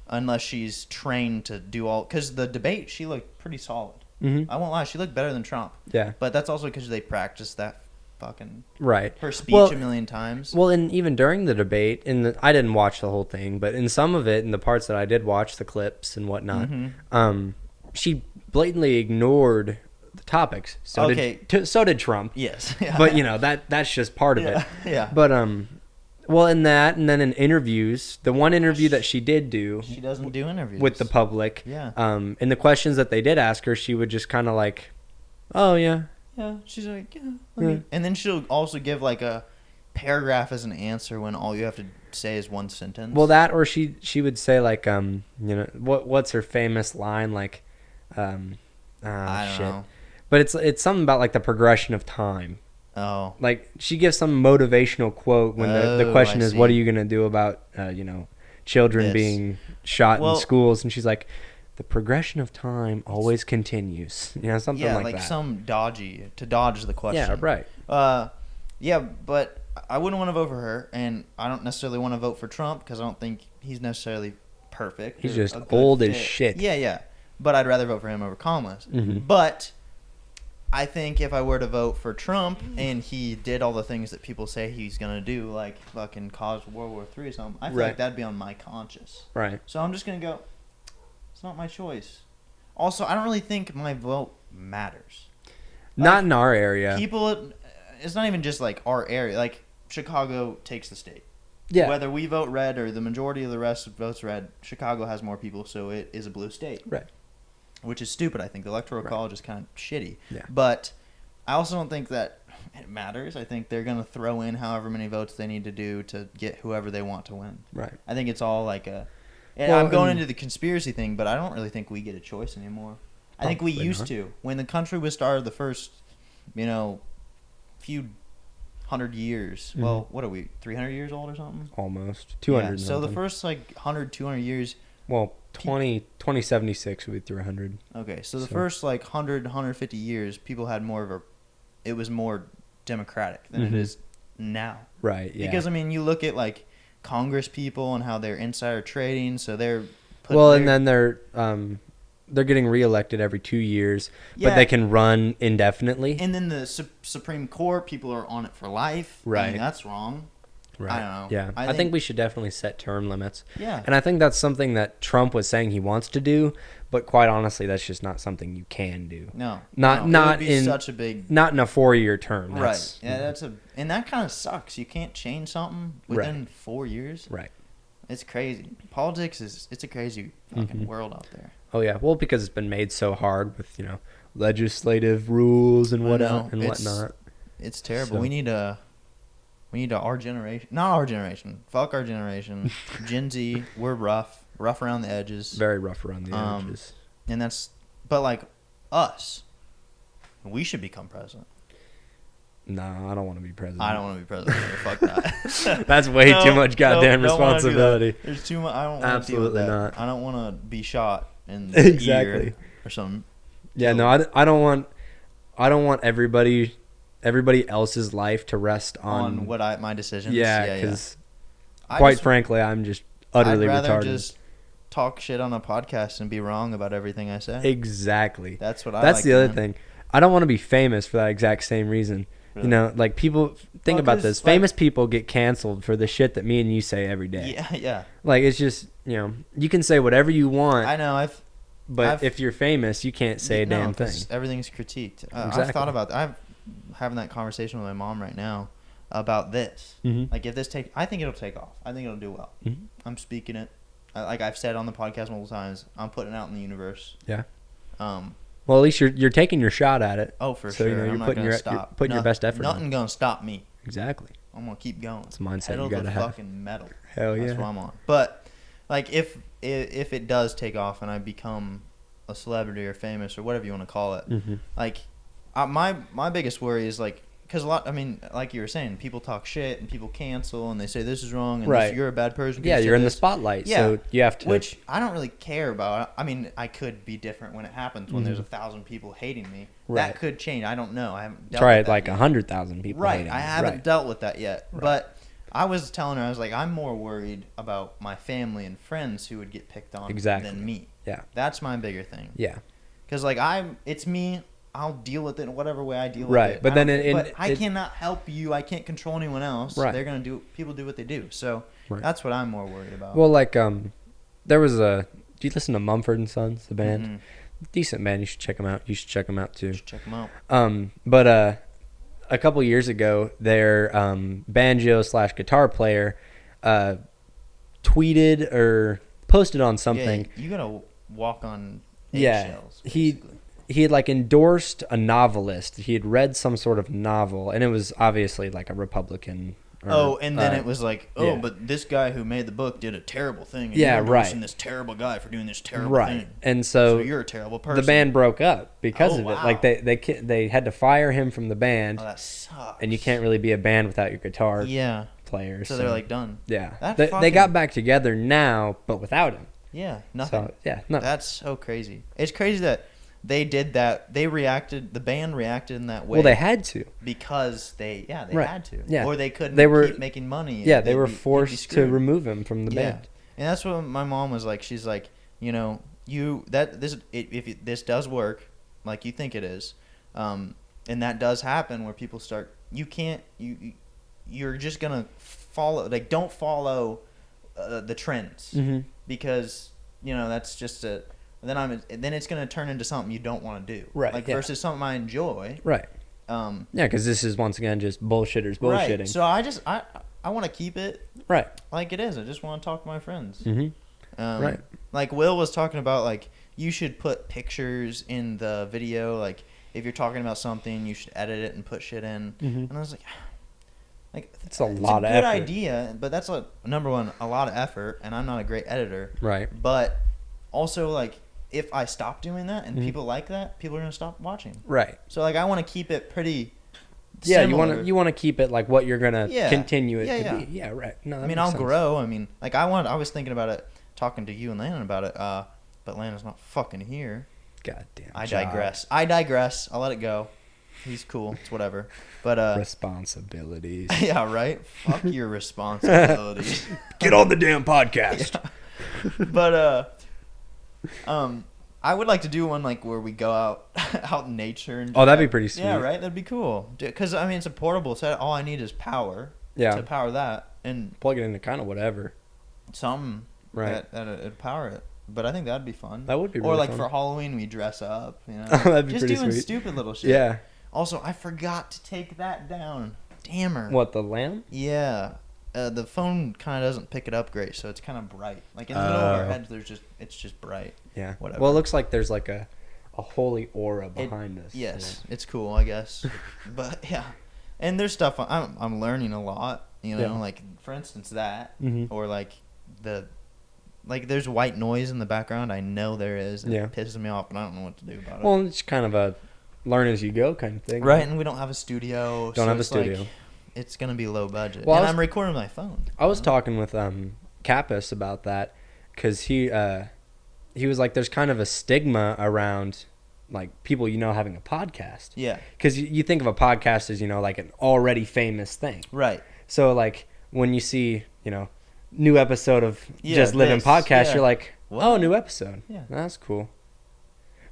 Unless she's trained to do all, because the debate she looked pretty solid. Mm-hmm. I won't lie, she looked better than Trump. Yeah, but that's also because they practiced that fucking her speech a million times. Well, and even during the debate, I didn't watch the whole thing, but in some of it, in the parts that I did watch, the clips and whatnot, she blatantly ignored the topics. So did Trump. Yes, but that's just part of it. Yeah. But well, in that, and then in interviews, the one interview that she did do, she doesn't do interviews with the public. Yeah. In the questions that they did ask her, she would just kind of like, oh yeah. Yeah, she's like, and then she'll also give like a paragraph as an answer when all you have to say is one sentence. Well, that, or she would say like, what's her famous line, like, I don't know. But it's something about like the progression of time. Oh. Like she gives some motivational quote when the question is, what are you gonna do about children being shot in schools? And she's like, the progression of time always continues. Something like that. Yeah, like some to dodge the question. Yeah, right. Yeah, but I wouldn't want to vote for her, and I don't necessarily want to vote for Trump because I don't think he's necessarily perfect. He's just old as shit. Yeah. But I'd rather vote for him over Kamala. Mm-hmm. But I think if I were to vote for Trump and he did all the things that people say he's going to do, like fucking cause World War III or something, I feel like that'd be on my conscience. Right. So I'm just going to go, it's not my choice. Also, I don't really think my vote matters. Not in our area. People, it's not even just like our area. Like Chicago takes the state. Yeah. Whether we vote red or the majority of the rest votes red, Chicago has more people, so it is a blue state. Right. Which is stupid. I think the electoral college is kind of shitty. Yeah. But I also don't think that it matters. I think they're going to throw in however many votes they need to do to get whoever they want to win. Right. I think it's all like a... And Well, I'm going into the conspiracy thing, but I don't really think we get a choice anymore. I think we Probably used not. to. When the country was started the first, few hundred years. Mhm. Well, what are we, 300 years old or something? Almost 200. Yeah, so the first 100, 200 years... 2076 would be 300. Okay, so the first 100, 150 years, people had it was more democratic than it is now. Right, yeah. Because, you look at Congress people and how they're insider trading, so they're... and then they're getting reelected every 2 years, but they can run indefinitely. And then the Supreme Court, people are on it for life. Right. That's wrong. Right. I don't know. Yeah. I think we should definitely set term limits. Yeah. And I think that's something that Trump was saying he wants to do, but quite honestly, that's just not something you can do. No. Not it would be in such a big... Not in a 4-year term. Right. Yeah, and that kind of sucks. You can't change something within 4 years. Right. It's crazy. Politics it's a crazy fucking world out there. Oh yeah. Well, because it's been made so hard with, legislative rules and whatnot. It's terrible. So. We need our generation, not our generation. Fuck our generation. Gen Z, we're rough around the edges. Very rough around the edges. And but us, we should become president. No, I don't want to be president. I don't want to be president. Fuck that. That's way too much goddamn responsibility. There's too much. I don't want Absolutely to deal with not. that. I don't want to be shot in the ear or something. Yeah, no, I don't want everybody else's life to rest on my decisions. Yeah, because quite frankly, I'm just utterly I'd rather retarded. just talk shit on a podcast and be wrong about everything I say. Exactly. That's what I That's like the other doing. thing. I don't want to be famous for that exact same reason. Really? People think about this. Famous people get canceled for the shit that me and you say every day. Yeah, yeah. It's just, you can say whatever you want. I know. But if you're famous, you can't say a damn thing. Everything's critiqued. Exactly. I've thought about that. I'm having that conversation with my mom right now about this. Mm-hmm. If I think it'll take off. I think it'll do well. Mm-hmm. I'm speaking it. I've said on the podcast multiple times, I'm putting it out in the universe. Yeah. Well, at least you're taking your shot at it. Oh, for so, sure. You're I'm not putting gonna stop. You're putting your best effort. Nothing gonna stop me. Exactly. I'm gonna keep going. It's a mindset Pedal you gotta to have. fucking metal. Hell yeah. That's what I'm on. But if it does take off and I become a celebrity or famous or whatever you want to call it, my biggest worry is because like you were saying, people talk shit and people cancel and they say this is wrong and you're a bad person. Yeah, you're in the spotlight, so you have to. Which I don't really care about. I could be different when it happens when there's 1,000 people hating me. Right. That could change. I don't know. I haven't dealt try with it that yet. 100,000 people. Right. Hating I you. haven't dealt with that yet. Right. But I was telling her, I was like, I'm more worried about my family and friends who would get picked on than me. Yeah. That's my bigger thing. Yeah. Because it's me. I'll deal with it in whatever way I deal with it. Right. But then I cannot help you. I can't control anyone else. Right. They're gonna people do what they do. So that's what I'm more worried about. Well, there was do you listen to Mumford & Sons, the band? Mm-hmm. Decent band. You should check them out. You should check them out too. Check them out. But a couple years ago, their banjo/guitar player tweeted or posted on something. Yeah, you gotta walk on Yeah, eggshells. he had endorsed a novelist. He had read some sort of novel, and it was obviously a Republican. And then it was yeah. but this guy who made the book did a terrible thing. And Yeah, you're right. endorsing this terrible guy for doing this terrible thing. And So you're a terrible person. the band broke up because of wow. it. They had to fire him from the band. Oh, that sucks. And you can't really be a band without your guitar player. So they're done. Yeah. They got back together now, but without him. Yeah, nothing. So, yeah, nothing. That's so crazy. It's crazy that they did that. The band reacted in that way. Well, they had to. Because they Right. had to. Yeah. Or they couldn't keep making money. Yeah, they were forced to remove him from the band. And that's what my mom was like. She's like, if this does work, like you think it is, and that does happen where people start, you're just gonna follow. Don't follow the trends Mm-hmm. because that's just then it's gonna turn into something you don't want to do. Right, Like yeah. versus something I enjoy. Right. Yeah, because this is once again just bullshitters bullshitting. Right. So I want to keep it Right. like it is. I just want to talk to my friends. Mm-hmm. Right. Like Will was talking about, like you should put pictures in the video. Like if you're talking about something, you should edit it and put shit in. And I was like it's a lot of good effort. idea, but that's number one, a lot of effort, and I'm not a great editor. Right. But also, like, if I stop doing that and people like that, people are gonna stop watching. Right. So like I want to keep it pretty. Yeah, similar. you want to keep it like what you're gonna Yeah. continue it Yeah, to yeah. be. Yeah, right. No, that I mean, makes I'll sense. grow. I mean, like I was thinking about it, talking to you and Landon about it. But Landon's not fucking here. Goddamn. I job. digress. I'll let it go. He's cool. It's whatever. But responsibilities. yeah, right. Fuck your responsibilities. Get on the damn podcast. Yeah. But I would like to do one like where we go out in nature. And Oh, that'd be pretty sweet. Yeah, right. That'd be cool. Because I mean, it's a portable set. All I need is power. Yeah. To power that and Plug it into kind of whatever. something Right. that'd power it. But I think that'd be fun. That would be or really like fun. for Halloween we dress up. You know, That'd be just pretty doing sweet. stupid little shit. Yeah. Also, I forgot to take that down. Damn her. What, the lamp? Yeah. The phone kind of doesn't pick it up great, so it's kind of bright. Like in the middle of our heads, it's just bright. Yeah. Whatever. Well, it looks like there's like a holy aura behind us. Yes, it's cool, I guess. But yeah, and there's stuff I'm learning a lot. You know, Yeah. like for instance that, Mm-hmm. or like there's white noise in the background. I know there is. And Yeah. It pisses me off, but I don't know what to do about it. Well, it's kind of a learn as you go kind of thing. Right, and we don't have a studio. Don't have a it's like, studio. it's gonna be low budget. Well, And I'm recording my phone. I was talking with Kappas about that because he was like, there's kind of a stigma around like people having a podcast. Yeah. Because you think of a podcast as like an already famous thing. Right. So like when you see new episode of Yeah, Just Livin this, podcast, yeah. you're like, What? oh, new episode. Yeah. That's cool.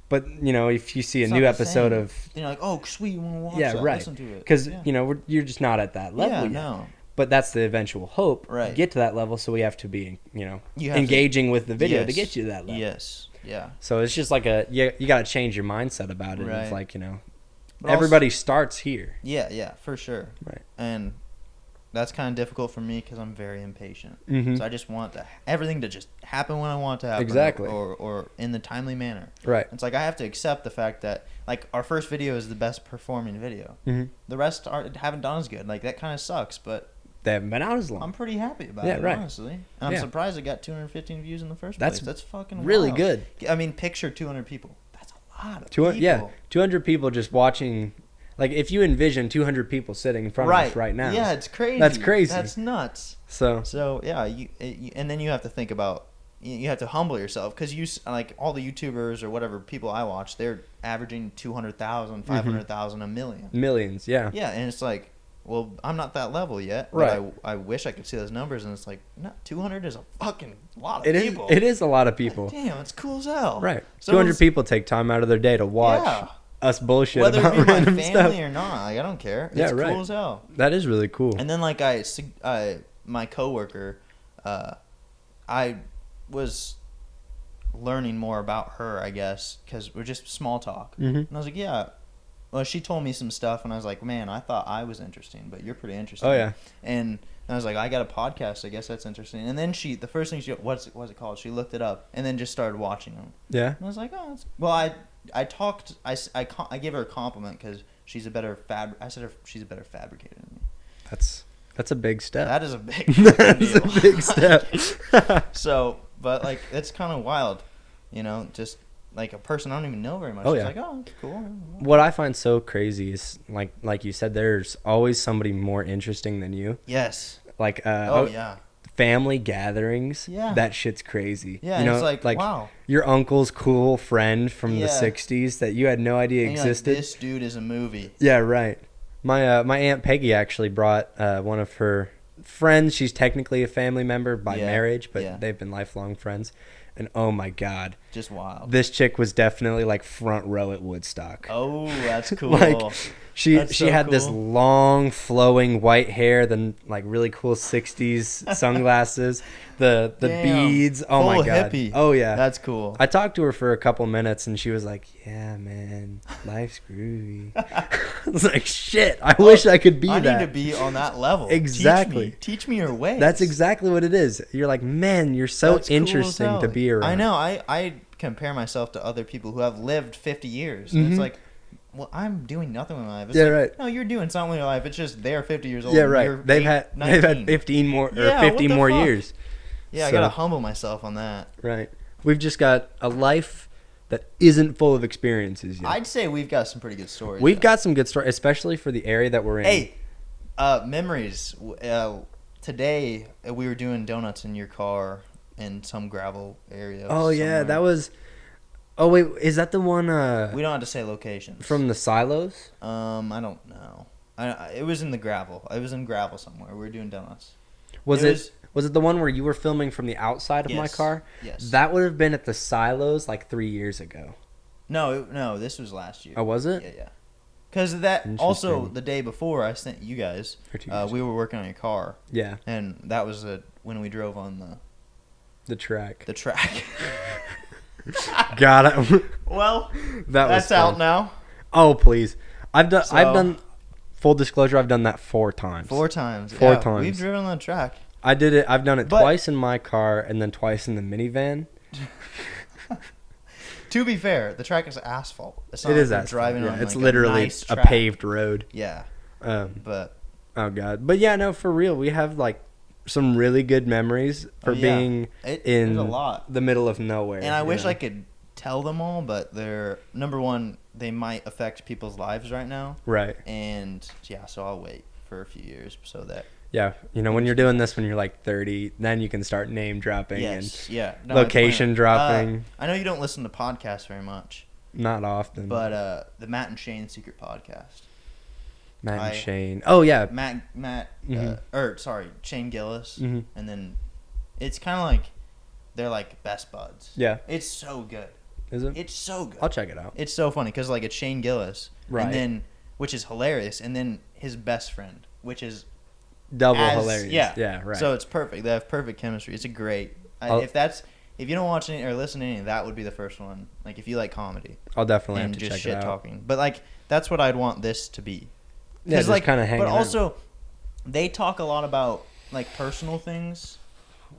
But if you see a It's new not the episode same. of You're like, oh, sweet, you want to watch yeah, that? right, Listen to it. because Yeah. you're just not at that level Yeah, yet. no. But that's the eventual hope. Right. To get to that level, so we have to be You have engaging with the video to Yes. get you to that level. Yes. Yeah. So it's just like you got to change your mindset about it. Right. It's like But everybody starts here. Yeah, for sure. Right. And that's kind of difficult for me because I'm very impatient. Mhm. So I just want everything to just happen when I want it to happen. Exactly. Or in the timely manner. Right. It's like I have to accept the fact that like our first video is the best performing video. Mm-hmm. The rest haven't done as good. Like that kind of sucks, but They haven't been out as long. I'm pretty happy about Yeah, it, right. honestly. And I'm Yeah. surprised it got 215 views in the first That's place. That's fucking really wild. good. I mean, picture 200 people. That's a lot of 200, people. yeah, 200 people just watching. Like if you envision 200 people sitting in front of us right now. Yeah, it's crazy. That's crazy. That's nuts. So Yeah, and then you have to think about, you have to humble yourself because like all the YouTubers or whatever people I watch, they're averaging 200,000, 500,000, a million. millions, yeah. Yeah, and it's like, well, I'm not that level yet. Right. But I wish I could see those numbers, and it's like, no, 200 is a fucking lot of It is. people. It is a lot of people. Damn, it's cool as hell. Right. So 200 it's- people take time out of their day to watch Yeah. us bullshit Whether about it be my random family stuff. or not, like, I don't care. It's Yeah, right. cool as hell. That is really cool. And then like my coworker, I was learning more about her, I guess, because we're just small talk. Mhm. And I was like, yeah. Well, she told me some stuff, and I was like, man, I thought I was interesting, but you're pretty interesting. Oh, yeah. And I was like, I got a podcast. I guess that's interesting. And then the first thing what's it called? She looked it up, and then just started watching them. Yeah. And I was like, oh, that's... Well, I gave her a compliment because she's a better she's a better fabricator than me. That's a big step. That is a big That's deal. a big step. So, but like, it's kind of wild, just like a person I don't even know very much. Oh, She's yeah. like, oh, that's cool. What I find so crazy is like you said, there's always somebody more interesting than you. Yes. Like Oh, yeah. family gatherings. Yeah. That shit's crazy. Yeah, and it's like, wow. Your uncle's cool friend from Yeah. the 60s that you had no idea And you're like, existed. this dude is a movie. Yeah, right. My Aunt Peggy actually brought one of her friends. She's technically a family member by Yeah, marriage, but yeah. they've been lifelong friends. And oh my God, Just wild. this chick was definitely like front row at Woodstock. Oh, that's cool. Like she That's so had this cool. long flowing white hair, then like really cool 60s sunglasses, the Damn. beads. Oh my Full God. hippie. Oh yeah. That's cool. I talked to her for a couple minutes and she was like, "Yeah, man, life's groovy." I was like, "Shit, I wish I could be I that." need to be on that level. Exactly. Teach me your ways. That's exactly what it is. You're like, "Man, you're so That's cool as interesting hell. to be around." I know. I compare myself to other people who have lived 50 years. And Mhm. it's like, well, I'm doing nothing with my life. It's Yeah, like, right. No, you're doing something with your life. It's just they're 50 years old. Yeah, and right. you're They've had 19. 15 more or Yeah, 50 what the more fuck? years. Yeah, I So- gotta humble myself on that. Right. We've just got a life that isn't full of experiences yet. I'd say we've got some pretty good stories. We've though. got some good stories, especially for the area that we're in. Hey, memories. Today we were doing donuts in your car in some gravel area. Oh yeah, somewhere. that was. Oh wait, is that the one We don't have to say locations. from the silos? I don't know. It was in the gravel. It was in gravel somewhere. We were doing donuts. Was It it the one where you were filming from the outside of my Yes. car? Yes. That would have been at the silos like 3 years ago. No. This was last year. Oh, was it? Yeah. Because that also Interesting. the day before I sent you guys. Or 2 years We were working on your car, Yeah, and that was when we drove on the track. the track. Got it. Well, That was that's out fun. now. Oh please, I've done. So- I've done. Full disclosure, I've done that 4 times. 4 times. Four Yeah, times. We've driven on the track. I did it. I've done it But- twice in my car and then twice in the minivan. To be fair, the track is asphalt. It's not It like is we're asphalt, driving yeah. on It's like literally a, nice a track. paved road. Yeah, But but oh god. But yeah, no, for real, we have like some really good memories for yeah. being there's in a lot. the middle of nowhere. And I you wish know? I could tell them all, but they're number one. They might affect people's lives right now, Right. and yeah. So I'll wait for a few years so that Yeah. You know, when you're doing this when you're like 30, then you can start name dropping yes, yeah, and location dropping. I know you don't listen to podcasts very much, Not often. but the Matt and Shane Secret Podcast. Matt and I- Shane. Oh yeah. Matt, Mhm. Shane Gillis, Mhm. and then it's kind of like they're like best buds. Yeah. It's so good. Is it? It's so good. I'll check it out. It's so funny because like it's Shane Gillis, Right. and then which is hilarious, and then his best friend, which is Double as- hilarious. Yeah, Yeah. Right. So it's perfect. They have perfect chemistry. It's a great. I'll- If you don't watch any or listen to any, that would be the first one. Like if you like comedy I'll definitely and have to just check shit it out. talking, but like that's what I'd want this to be. Yeah, just like kind of hanging But out. also, they talk a lot about like personal things.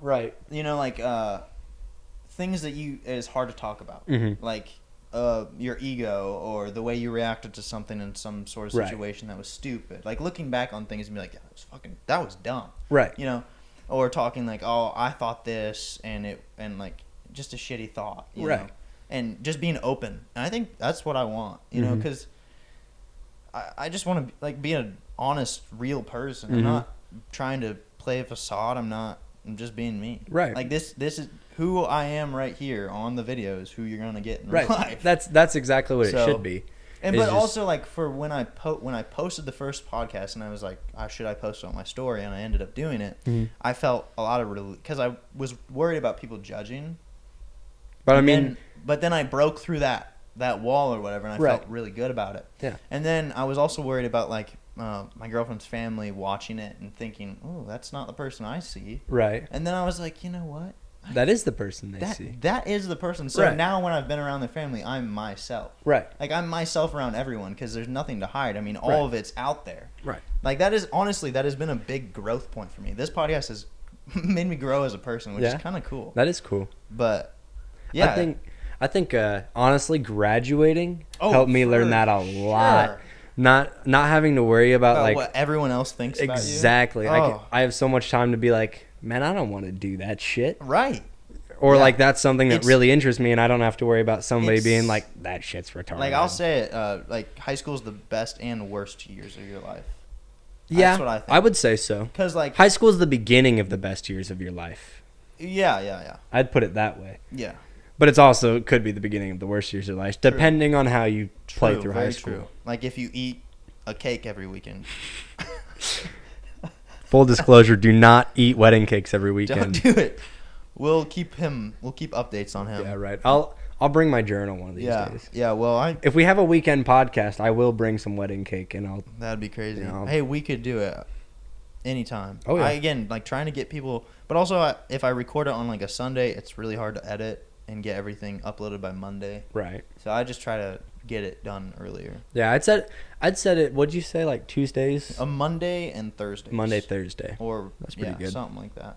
Right. You know, like things that is hard to talk about, Mhm. like your ego or the way you reacted to something in some sort of Right. situation that was stupid. Like looking back on things and be like, that was dumb. Right. You know, or talking like, oh, I thought this and like just a shitty thought. You Right. know? And just being open. And I think that's what I want. You know, Mhm. because I just want to like be an honest, real person. Mhm. I'm not trying to play a facade. I'm just being me. Right. Like this is who I am right here on the videos. Who you're gonna get in Right. real life. That's exactly what it So- should be. And It's but just- also like for when I posted the first podcast and I was like, should I post it on my story? And I ended up doing it. Mhm. I felt a lot of relief because I was worried about people judging. But I And mean, but then I broke through that wall or whatever, and I Right. felt really good about it. Yeah. And then I was also worried about like my girlfriend's family watching it and thinking, oh, that's not the person I see. right. And then I was like, you know what? That is the person they see. That is the person. So Right. now when I've been around their family, I'm myself. Right. Like I'm myself around everyone because there's nothing to hide. I mean, all Right. of it's out there. Right. Like that is honestly that has been a big growth point for me. This podcast has made me grow as a person, which Yeah. is kind of cool. That is cool. But yeah, I think honestly graduating Oh, helped me learn for that a lot. sure. Not having to worry about like what everyone else thinks exactly. about you. I have so much time to be like, man, I don't want to do that shit. Right. Or Yeah. like that's something that It's- really interests me and I don't have to worry about somebody It's- being like that shit's retarded. Like I'll say it, like high school is the best and worst years of your life. yeah, That's what I think. would say so. Cause like High school is the beginning of the best years of your life. yeah. I'd put it that way. Yeah. But it's also it could be the beginning of the worst years of your life, depending on how you play through high very school. true. Like if you eat a cake every weekend. Full disclosure: do not eat wedding cakes every weekend. Don't do it. We'll keep updates on him. Yeah, right. I'll bring my journal one of these days. Yeah, well, if we have a weekend podcast, I will bring some wedding cake, and that'd be crazy. You know, hey, we could do it anytime. Oh yeah. Again, like trying to get people, but also if I record it on like a Sunday, it's really hard to edit and get everything uploaded by Monday. Right. So I just try to get it done earlier. Yeah, I'd set it. What'd you say? Like Tuesdays? A Monday and Thursday. Monday, Thursday. Or that's pretty good. Something like that.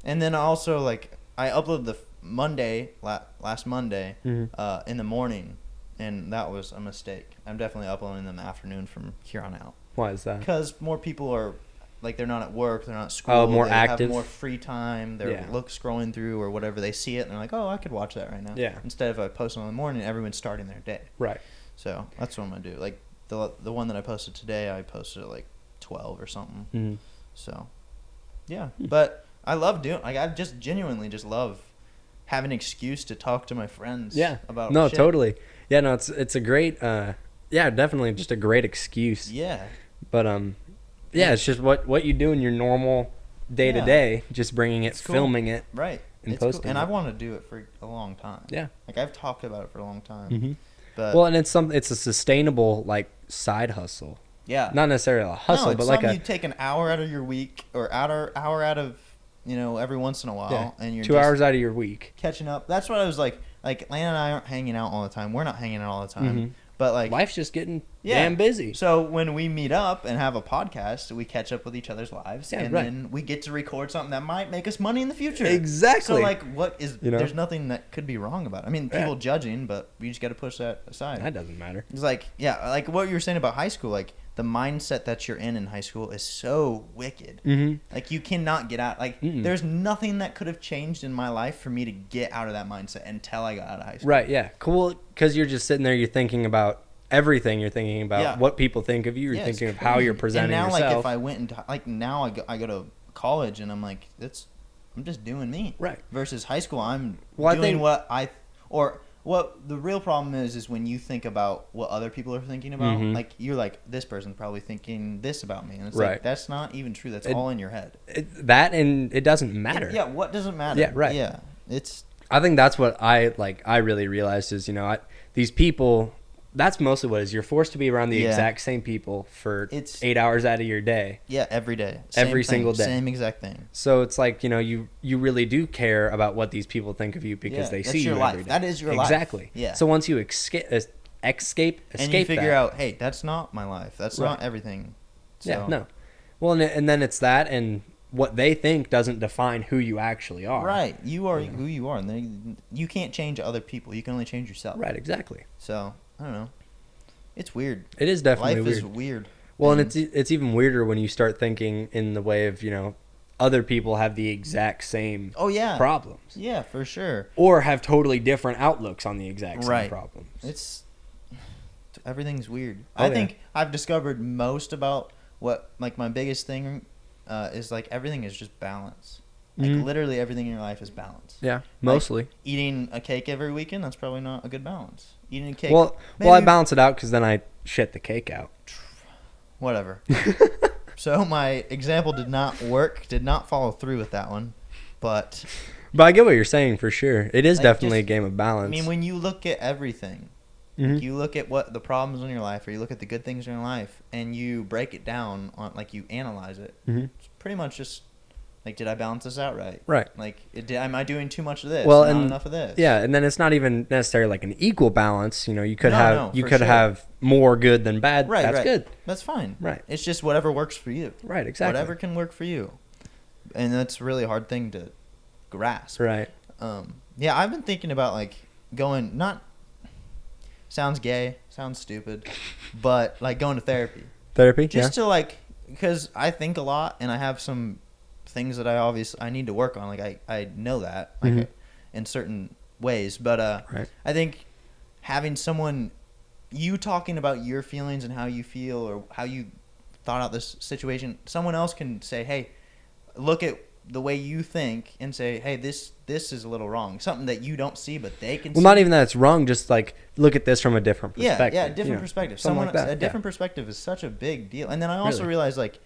And then also like I uploaded the Monday last Monday in the morning, and that was a mistake. I'm definitely uploading them in the afternoon from here on out. Why is that? Because more people are like they're not at work, they're not at school. Oh, more they active. Have more free time. They're scrolling through or whatever. They see it and they're like, oh, I could watch that right now. Yeah. Instead of I post it in the morning, everyone's starting their day. Right. So that's what I'm gonna do. Like the one that I posted today, I posted at like 12 or something. Mm-hmm. So yeah, but I love doing. Like I just genuinely just love having an excuse to talk to my friends. Yeah. About no, shit. totally. Yeah, no, it's a great. Definitely just a great excuse. Yeah. But yeah, it's just what you do in your normal day to day, just bringing it, cool. filming it, right, and it's posting. Cool. And it. I want to do it for a long time. Yeah. Like I've talked about it for a long time. Mm-hmm. But well, and it's a sustainable like side hustle. Yeah. Not necessarily a hustle, no, but like you take an hour out of your week or hour out of every once in a while, and you're 2 hours out of your week catching up. That's what I was like. Like Lana and I aren't hanging out all the time. We're not hanging out all the time. Mm-hmm. But like life's just getting damn busy. So when we meet up and have a podcast, we catch up with each other's lives, then we get to record something that might make us money in the future. Exactly. So like, there's nothing that could be wrong about it. I mean, people judging, but we just got to push that aside. That doesn't matter. It's like, like what you were saying about high school, like the mindset that you're in high school is so wicked. Mm-hmm. Like you cannot get out. Like there's nothing that could have changed in my life for me to get out of that mindset until I got out of high school. Right. Yeah. Cool. Because you're just sitting there. You're thinking about everything. You're thinking about what people think of you. You're thinking of how you're presenting yourself. And now, like if I went into now I go to college and I'm like I'm just doing me. Right. Versus high school, I'm doing what the real problem is when you think about what other people are thinking about. Mm-hmm. Like you're like, this person's probably thinking this about me, and it's right. like that's not even true. That's all in your head. And it doesn't matter. What doesn't matter? Yeah, right. Yeah, I think that's what I really realized is these people. That's mostly what it is. You're forced to be around the exact same people for 8 hours out of your day. Yeah, every day. Every single day. Same exact thing. So it's like, you really do care about what these people think of you because they see you every day. That is your life. Exactly. Yeah. So once you escape and you figure out, hey, that's not my life. That's not everything. So. Yeah, no. Well, and then it's that, and what they think doesn't define who you actually are. Right. You are who you are. And you can't change other people. You can only change yourself. Right, exactly. So, I don't know. It's weird. It is definitely weird. Life is weird. Well, and it's even weirder when you start thinking in the way of, other people have the exact same problems. Yeah, for sure. Or have totally different outlooks on the exact same problems. Everything's weird. I think I've discovered most about what, like, my biggest thing is, like, everything is just balance. Like, literally everything in your life is balance. Yeah, mostly. Like, eating a cake every weekend, that's probably not a good balance. Eating a cake... Well, I balance it out because then I shit the cake out. Whatever. So my example did not work, did not follow through with that one, but... But I get what you're saying for sure. It is definitely a game of balance. I mean, when you look at everything, like you look at what the problems in your life, or you look at the good things in your life, and you break it down, like you analyze it, it's pretty much just... Like, did I balance this out right? Right. Like, am I doing too much of this? Well, not enough of this. Yeah, and then it's not even necessarily like an equal balance. You could have more good than bad. Right. That's good. That's fine. Right. It's just whatever works for you. Right. Exactly. Whatever can work for you, and that's a really hard thing to grasp. Right. Yeah, I've been thinking about like going. Not sounds gay, sounds stupid, but like going to therapy. Therapy. Just to like, because I think a lot, and I have some things that I need to work on. Like I know that in certain ways, but I think having someone, you talking about your feelings and how you feel or how you thought out this situation, someone else can say, hey, look at the way you think and say, hey, this is a little wrong, something that you don't see but they can see. Not even that it's wrong, just like look at this from a different perspective. Yeah, different perspective. A different perspective is such a big deal. And then I also realized like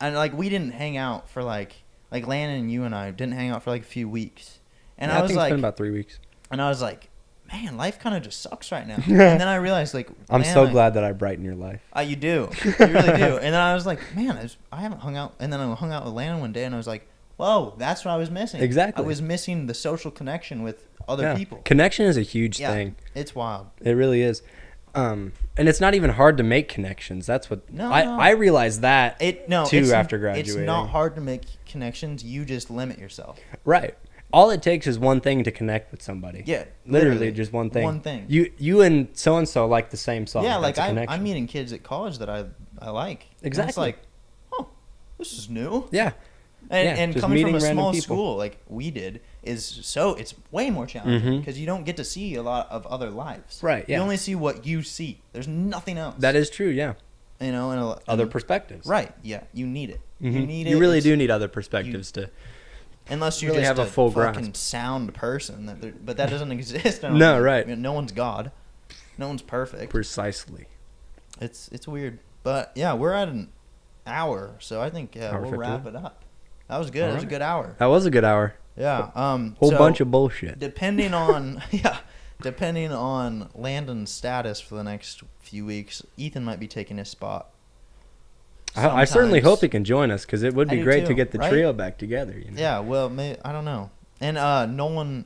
and like we didn't hang out for like like Landon and you and I didn't hang out for like a few weeks, and Yeah, I was think like, it's been about 3 weeks. and I was like, man, life kind of just sucks right now. And then I realized, like, I'm man, so glad that I brighten your life. You do, you really do. And then I was like, man, I haven't hung out. And then I hung out with Landon one day, and I was like, whoa, that's what I was missing. Exactly. I was missing the social connection with other people. Connection is a huge thing. It's wild. It really is. And it's not even hard to make connections. That's what I realized that after graduating. It's not hard to make connections. You just limit yourself. Right. All it takes is one thing to connect with somebody. Yeah. Literally just one thing. One thing. You and so-and-so like the same song. Yeah, That's like I'm meeting kids at college that I like. Exactly. And it's like, oh, this is new. Yeah. And just coming from a meeting random small people. school like we did it's way more challenging because you don't get to see a lot of other lives. Right. Yeah. You only see what you see. There's nothing else. That is true. Yeah. You know, and other perspectives. Right. Yeah. You need it. Mm-hmm. You need it. You really do need other perspectives to. Unless you really just have a full fucking grasp. sound person, but that doesn't exist. No, right. I mean, no one's God. No one's perfect. Precisely. It's weird, but yeah, we're at an hour, so I think Hour we'll 15? wrap it up. That was good. That was a good hour. That was a good hour. Yeah. Whole so bunch of bullshit. Depending on Landon's status for the next few weeks, Ethan might be taking his spot. I certainly Sometimes. hope he can join us because it would I be do great too, to get the right? trio back together. You know? Yeah. Well, I don't know. And Nolan,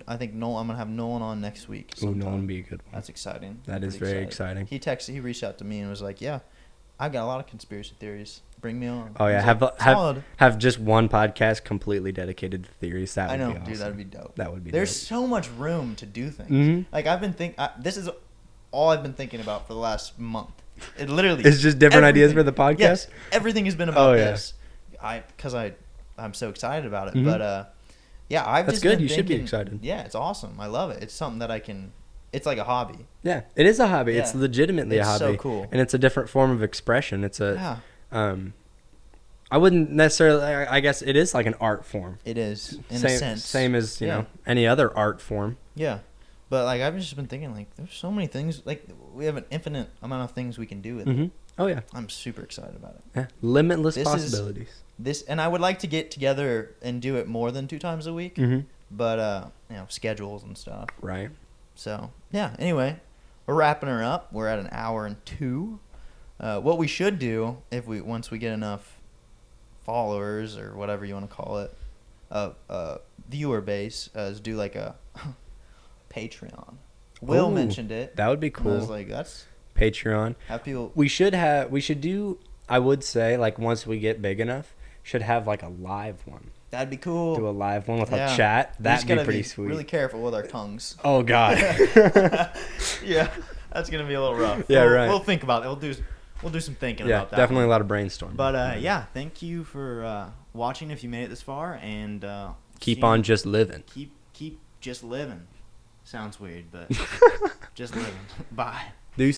I think Nolan. I'm gonna have Nolan on next week. Ooh, sometime. Nolan would be a good one. That's exciting. That is very exciting. He reached out to me and was like, "Yeah, I've got a lot of conspiracy theories. Bring me on." Oh yeah, I was like, solid. have just one podcast completely dedicated to theories. That would I know, be awesome. dude. That'd be dope. That would be. There's dope. so much room to do things. Mm-hmm. Like I've been this is all I've been thinking about for the last month. It literally. It's just different ideas for the podcast. Yes, everything has been about yeah. this. Because I'm so excited about it. Mm-hmm. But yeah, I've That's just good. been You should be thinking- excited. Yeah, it's awesome. I love it. It's something that I can. It's like a hobby. Yeah, it is a hobby. Yeah. It's legitimately It's a hobby. so cool. And it's a different form of expression. It's a. Yeah. I wouldn't necessarily. I guess it is like an art form. It is in same, a sense. Same as Yeah. any other art form. Yeah, but like I've just been thinking like there's so many things like we have an infinite amount of things we can do with it. Oh yeah. I'm super excited about it. Yeah. Limitless This is- possibilities. And I would like to get together and do it more than 2 times a week, but schedules and stuff. Right. So yeah. Anyway, we're wrapping her up. We're at an hour and 2. What we should do once we get enough followers or whatever you want to call it, viewer base, is do like a Patreon. Will Ooh, mentioned it. That would be And cool. I was like, that's Patreon. have people. We should do. I would say like once we get big enough, should have like a live one. That'd be cool. Do a live one with Yeah. a chat. We That'd just be gotta pretty sweet. Really careful with our tongues. Oh God. Yeah, that's gonna be a little rough. Yeah, we'll, right. We'll think about it. We'll do some thinking Yeah, about that. definitely one. a lot of brainstorming. But yeah, thank you for watching. If you made it this far, and keep on just living. Keep just living. Sounds weird, but just living. Bye. Deuce.